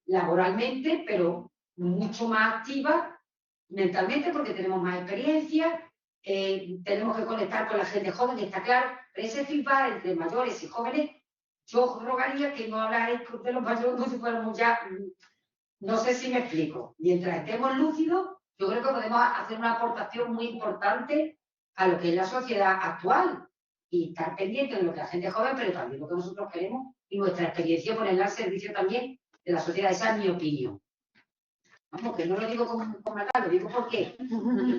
laboralmente, pero mucho más activa mentalmente porque tenemos más experiencia, tenemos que conectar con la gente joven, está claro, pero ese feedback entre mayores y jóvenes, yo rogaría que no hablarais de los mayores como si fuéramos ya, no sé si me explico. Mientras estemos lúcidos, yo creo que podemos hacer una aportación muy importante a lo que es la sociedad actual y estar pendiente de lo que la gente joven, pero también lo que nosotros queremos y nuestra experiencia ponerla al servicio también de la sociedad. Esa es mi opinión. Vamos, que no lo digo con maldad, lo digo porque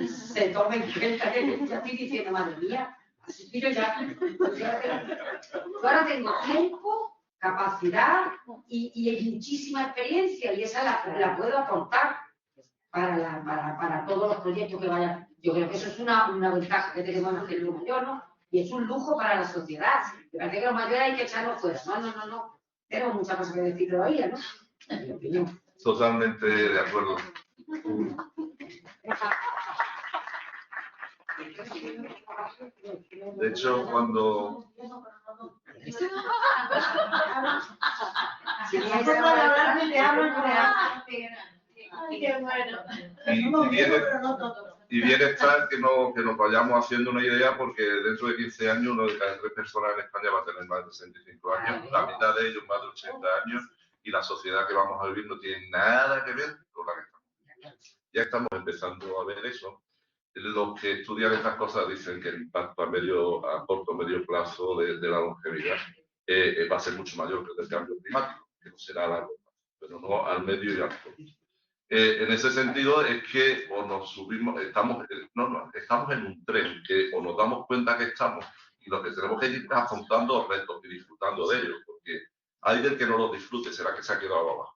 se tome en cuenta que ya estoy diciendo, madre mía, así yo ya. Yo ahora tengo tiempo, capacidad y muchísima experiencia y esa la puedo aportar para todos los proyectos que vayan. Yo creo que eso es una ventaja que tenemos en el centro mayor, ¿no? Y es un lujo para la sociedad. Me parece que los mayores hay que echarlos fuera. No. Tenemos muchas cosas que decir todavía, ¿no? En mi opinión. Totalmente de acuerdo. De hecho, cuando... Y bien está que nos vayamos haciendo una idea, porque dentro de 15 años uno de cada 3 personas en España va a tener más de 65 años, la mitad de ellos más de 80 años, y la sociedad que vamos a vivir no tiene nada que ver con la que estamos. Ya estamos empezando a ver eso. Los que estudian estas cosas dicen que el impacto a corto o medio plazo de la longevidad va a ser mucho mayor que el del cambio climático, que no será a largo plazo, pero no al medio y al corto. En ese sentido es que o nos subimos, estamos en un tren que o nos damos cuenta que estamos y lo que tenemos que ir afrontando los retos y disfrutando de ellos, porque hay del que no los disfrute, será que se ha quedado abajo.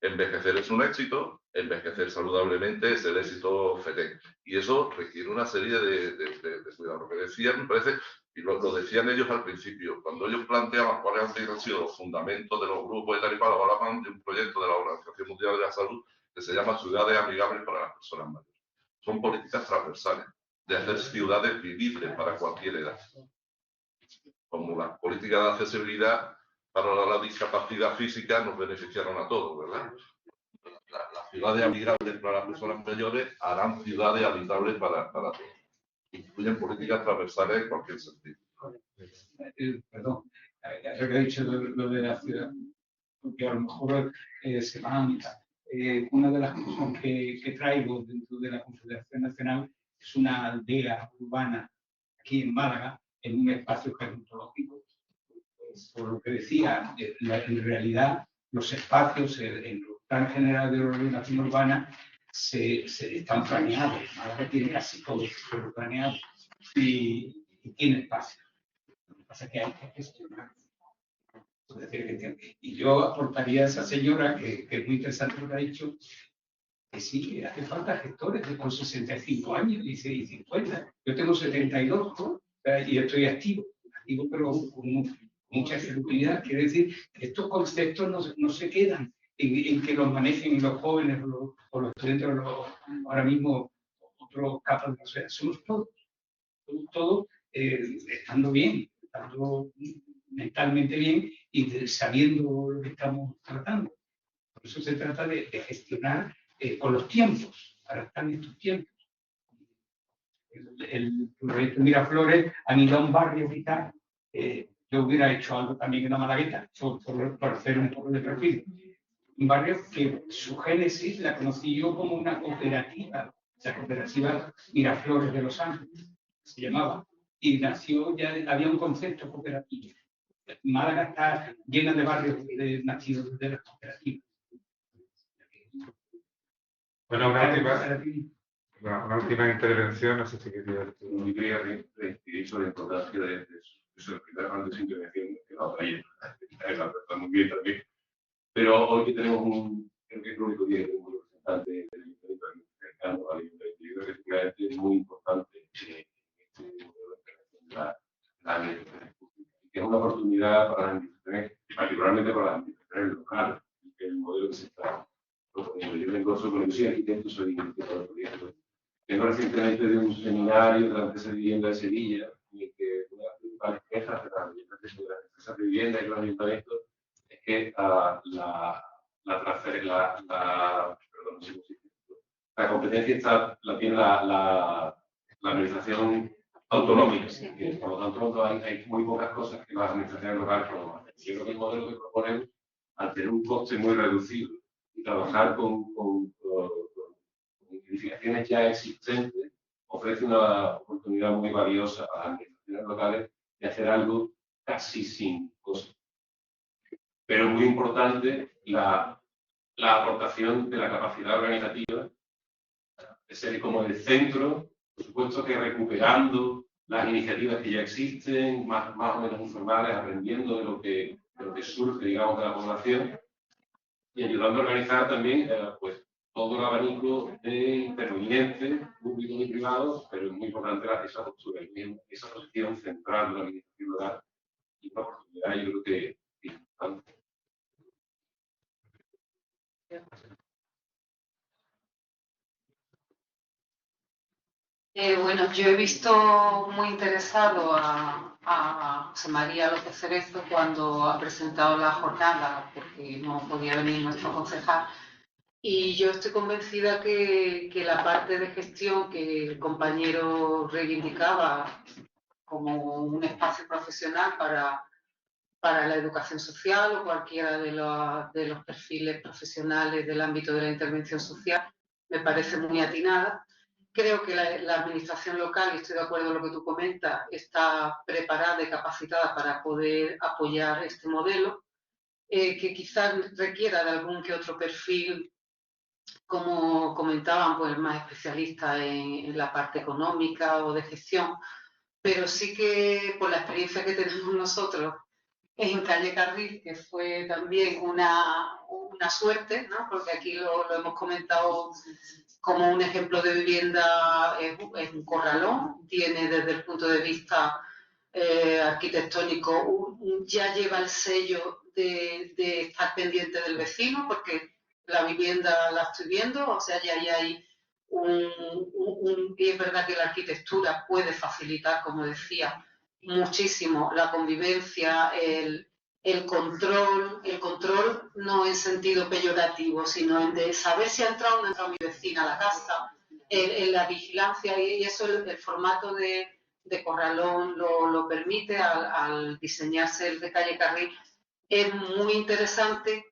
Envejecer es un éxito, envejecer saludablemente es el éxito FETEC. Y eso requiere una serie de cuidados. Lo que decían, me parece, y lo decían ellos al principio, cuando ellos planteaban cuáles han sido los fundamentos de los grupos y tal y cual, hablaban de un proyecto de la Organización Mundial de la Salud que se llama Ciudades Amigables para las Personas Mayores. Son políticas transversales, de hacer ciudades vivibles para cualquier edad. Como las políticas de accesibilidad para la discapacidad física nos beneficiaron a todos, ¿verdad? Las ciudades amigables para las personas mayores harán ciudades habitables para todos. Incluyen políticas transversales en cualquier sentido. Perdón, ya que he dicho lo de la ciudad, porque a lo mejor se van. Una de las cosas que traigo dentro de la Confederación Nacional es una aldea urbana aquí en Málaga, en un espacio gerontológico. Por lo que decía, en realidad los espacios en el plan general de la ordenación urbana se están planeados. Málaga tiene casi todo planeado y tiene espacio. Lo que pasa es que hay que gestionar. Y yo aportaría a esa señora, que es muy interesante lo que ha dicho, que sí, hace falta gestores con 65 años y 50. Yo tengo 72, ¿no? Y estoy activo pero con mucha seguridad. Quiere decir que estos conceptos no se quedan en que los manejen los jóvenes o los estudiantes ahora mismo otros capas de la sociedad. Somos todos estando bien, estando mentalmente bien y sabiendo lo que estamos tratando. Por eso se trata de gestionar con los tiempos, para estar en estos tiempos. El proyecto Miraflores han ido a un barrio quizás. Yo hubiera hecho algo también en la Malagueta, por hacer un poco de perfil. Un barrio que su génesis la conocí yo como una cooperativa, la cooperativa Miraflores de Los Ángeles, se llamaba. Y nació, ya había un concepto cooperativo. Málaga está llena de barrios nacidos de las cooperativas. Bueno, una última intervención, no sé si quería. Yo quería reincidir sobre la importancia de eso que antes de intervención, que no traía, está muy bien también. Pero hoy que tenemos creo que es el único día que tenemos un representante del Ayuntamiento cercano al Ayuntamiento, yo creo que efectivamente es muy importante este modelo de intervención de la administración pública, que es una oportunidad para las administraciones, particularmente para las administraciones locales, que es el modelo que se está proponiendo. Yo vengo, soy arquitecto, soy director de proyectos. Vengo recientemente de un seminario de la empresa de vivienda de Sevilla, en el que una de las principales quejas de las empresas de vivienda y los ayuntamientos es que la competencia la tiene la administración autonómica. Por lo tanto, hay muy pocas cosas que las administraciones locales pueden hacer. Yo creo que el modelo que proponemos, al tener un coste muy reducido y trabajar con edificaciones ya existentes, ofrece una oportunidad muy valiosa a las administraciones locales de hacer algo casi sin coste. Pero muy importante la aportación de la capacidad organizativa, de ser como el centro, por supuesto que recuperando las iniciativas que ya existen, más o menos informales, aprendiendo de lo que surge, digamos, de la población, y ayudando a organizar también pues, todo el abanico de intervinientes, públicos y privados, pero es muy importante esa postura, esa posición central de la administración local, y una oportunidad, yo creo que es importante. Bueno, yo he visto muy interesado a José María López Cerezo cuando ha presentado la jornada, porque no podía venir nuestro concejal. Y yo estoy convencida que la parte de gestión que el compañero reivindicaba como un espacio profesional para la educación social o cualquiera de los perfiles profesionales del ámbito de la intervención social, me parece muy atinada. Creo que la administración local, y estoy de acuerdo en lo que tú comentas, está preparada y capacitada para poder apoyar este modelo, que quizás requiera de algún que otro perfil, como comentaban, pues más especialistas en la parte económica o de gestión, pero sí que por la experiencia que tenemos nosotros en Calle Carril, que fue también una suerte, ¿no? Porque aquí lo hemos comentado como un ejemplo de vivienda, es un corralón, tiene desde el punto de vista arquitectónico, ya lleva el sello de estar pendiente del vecino, porque la vivienda la estoy viendo, o sea, ya hay y es verdad que la arquitectura puede facilitar, como decía, muchísimo la convivencia, el control no en sentido peyorativo, sino en de saber si ha entrado o no ha entrado mi vecina a la casa, en la vigilancia, y eso el formato de corralón lo permite al diseñarse el de Calle Carril. Es muy interesante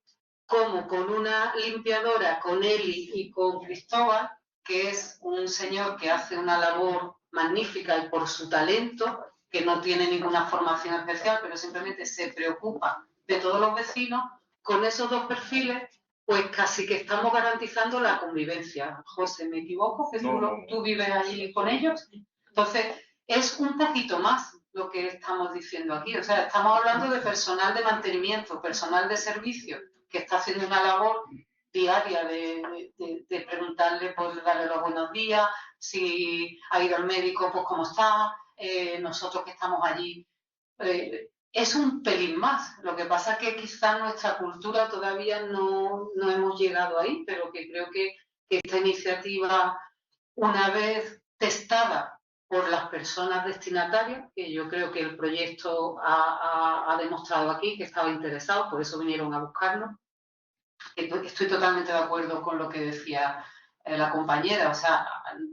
cómo con una limpiadora, con Eli y con Cristóbal, que es un señor que hace una labor magnífica y por su talento, que no tiene ninguna formación especial, pero simplemente se preocupa de todos los vecinos, con esos dos perfiles, pues casi que estamos garantizando la convivencia. José, ¿me equivoco? ¿Que tú vives allí con ellos? Entonces, es un poquito más lo que estamos diciendo aquí. O sea, estamos hablando de personal de mantenimiento, personal de servicio, que está haciendo una labor diaria de preguntarle, pues darle los buenos días, si ha ido al médico, pues cómo está, nosotros que estamos allí. Es un pelín más. Lo que pasa es que quizá nuestra cultura todavía no hemos llegado ahí, pero que creo que esta iniciativa, una vez testada por las personas destinatarias, que yo creo que el proyecto ha demostrado aquí que estaba interesado, por eso vinieron a buscarnos. Estoy totalmente de acuerdo con lo que decía la compañera, o sea,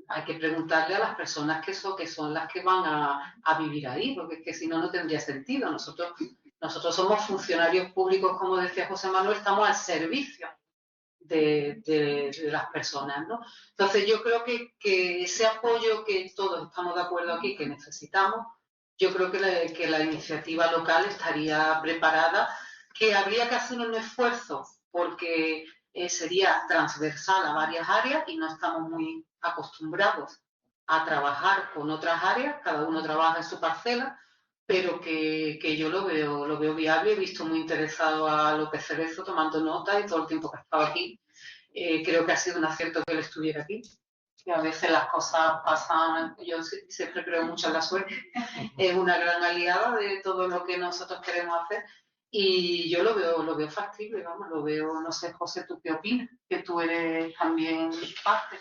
hay que preguntarle a las personas que son las que van a vivir ahí, porque es que si no, no tendría sentido. Nosotros somos funcionarios públicos, como decía José Manuel, estamos al servicio de las personas, ¿no? Entonces yo creo que ese apoyo que todos estamos de acuerdo aquí que necesitamos, yo creo que la iniciativa local estaría preparada, que habría que hacer un esfuerzo porque sería transversal a varias áreas y no estamos muy acostumbrados a trabajar con otras áreas, cada uno trabaja en su parcela, pero que yo lo veo viable. He visto muy interesado a López Cerezo tomando nota y todo el tiempo que ha estado aquí. Creo que ha sido un acierto que él estuviera aquí. Que a veces las cosas pasan, yo siempre creo mucho en la suerte. Es una gran aliada de todo lo que nosotros queremos hacer. Y yo lo veo factible, vamos, lo veo, no sé, José, ¿tú qué opinas? Que tú eres también parte.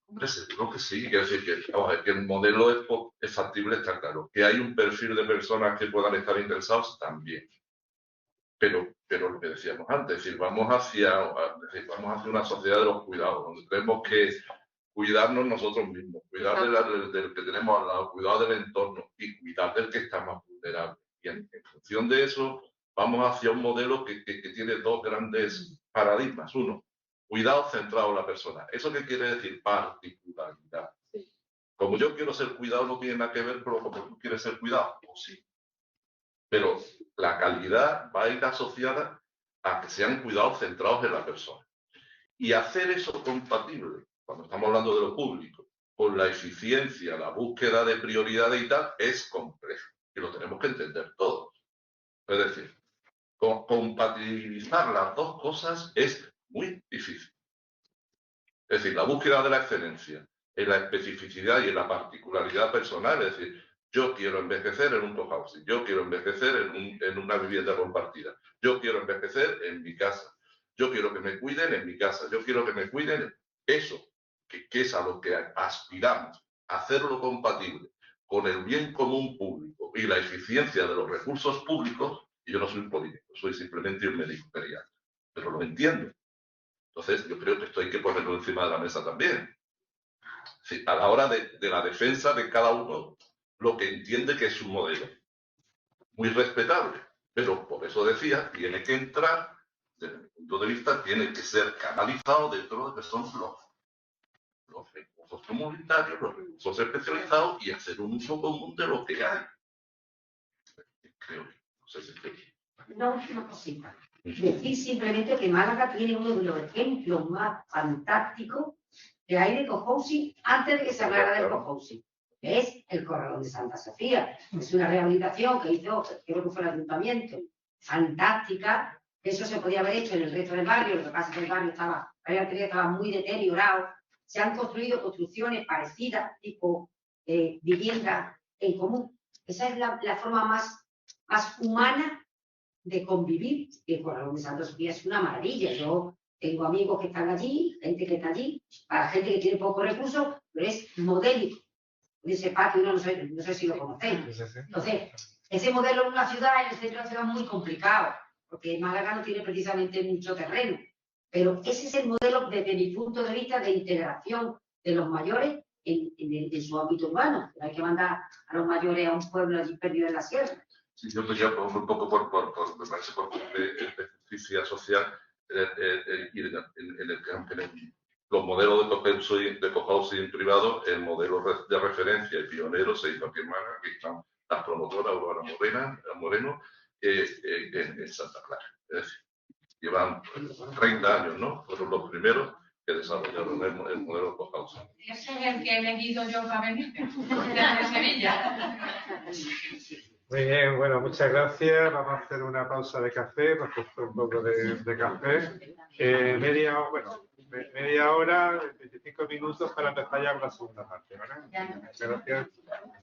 Hombre, seguro que sí, quiero decir que el modelo es factible, está claro. Que hay un perfil de personas que puedan estar interesados también. Pero lo que decíamos antes, es decir, vamos hacia una sociedad de los cuidados, donde tenemos que cuidarnos nosotros mismos, cuidar del que tenemos al lado, cuidar del entorno y cuidar del que está más vulnerable. Y en función de eso, vamos hacia un modelo que tiene dos grandes paradigmas. Uno, cuidado centrado en la persona. ¿Eso qué quiere decir? Particularidad. Como yo quiero ser cuidado, no tiene nada que ver con como tú quieres ser cuidado. O sí. Pero la calidad va a ir asociada a que sean cuidados centrados en la persona. Y hacer eso compatible, cuando estamos hablando de lo público, con la eficiencia, la búsqueda de prioridades y tal, es complejo. Y lo tenemos que entender todos. Es decir, compatibilizar las dos cosas es muy difícil. Es decir, la búsqueda de la excelencia en la especificidad y en la particularidad personal, es decir, yo quiero envejecer en un cohousing, yo quiero envejecer en una vivienda compartida, yo quiero envejecer en mi casa, yo quiero que me cuiden en mi casa, yo quiero que me cuiden eso, que es a lo que aspiramos, hacerlo compatible con el bien común público y la eficiencia de los recursos públicos. Y yo no soy un político, soy simplemente un médico pediatra, pero lo entiendo. Entonces, yo creo que esto hay que ponerlo encima de la mesa también. Sí, a la hora de la defensa de cada uno, lo que entiende que es su modelo. Muy respetable, pero por eso decía, tiene que entrar, desde mi punto de vista, tiene que ser canalizado dentro de lo que son los recursos comunitarios, los recursos especializados y hacer un uso común de lo que hay. Creo que, no sé si estoy... Una última cosita. Decir simplemente que Málaga tiene uno de los ejemplos más fantásticos que hay de cohousing antes de que se hablara del cohousing. que es el Corralón de Santa Sofía. Es una rehabilitación que hizo, creo que fue el ayuntamiento, fantástica. Eso se podía haber hecho en el resto del barrio, lo que pasa es que el barrio estaba muy deteriorado. Se han construido construcciones parecidas, tipo vivienda en común. Esa es la forma más humana de convivir. El Corralón de Santa Sofía es una maravilla. Yo tengo amigos que están allí, gente que está allí, para gente que tiene pocos recursos, pero es modélico. En ese patio, no sé si lo conocéis. Entonces, ese modelo en una ciudad, en el centro de la ciudad, es muy complicado, porque Málaga no tiene precisamente mucho terreno. Pero ese es el modelo, desde mi punto de vista, de integración de los mayores en su ámbito urbano. Hay que mandar a los mayores a un pueblo allí perdido en la sierra. Sí, yo pues ya un poco me parece por de justicia social los modelos de cohousing privado, el modelo de referencia y pionero se hizo aquí en Málaga. Aquí están las promotoras Aurora Moreno en Santa Clara. Es decir, llevan 30 años, ¿no? Fueron los primeros que desarrollaron el modelo cohousing. Ese es el que he elegido yo para venir, desde Sevilla. Muy bien, bueno, muchas gracias. Vamos a hacer una pausa de café, nos costó un poco de café. Media hora, 25 minutos para empezar ya con la segunda parte, ¿vale? Muchas gracias.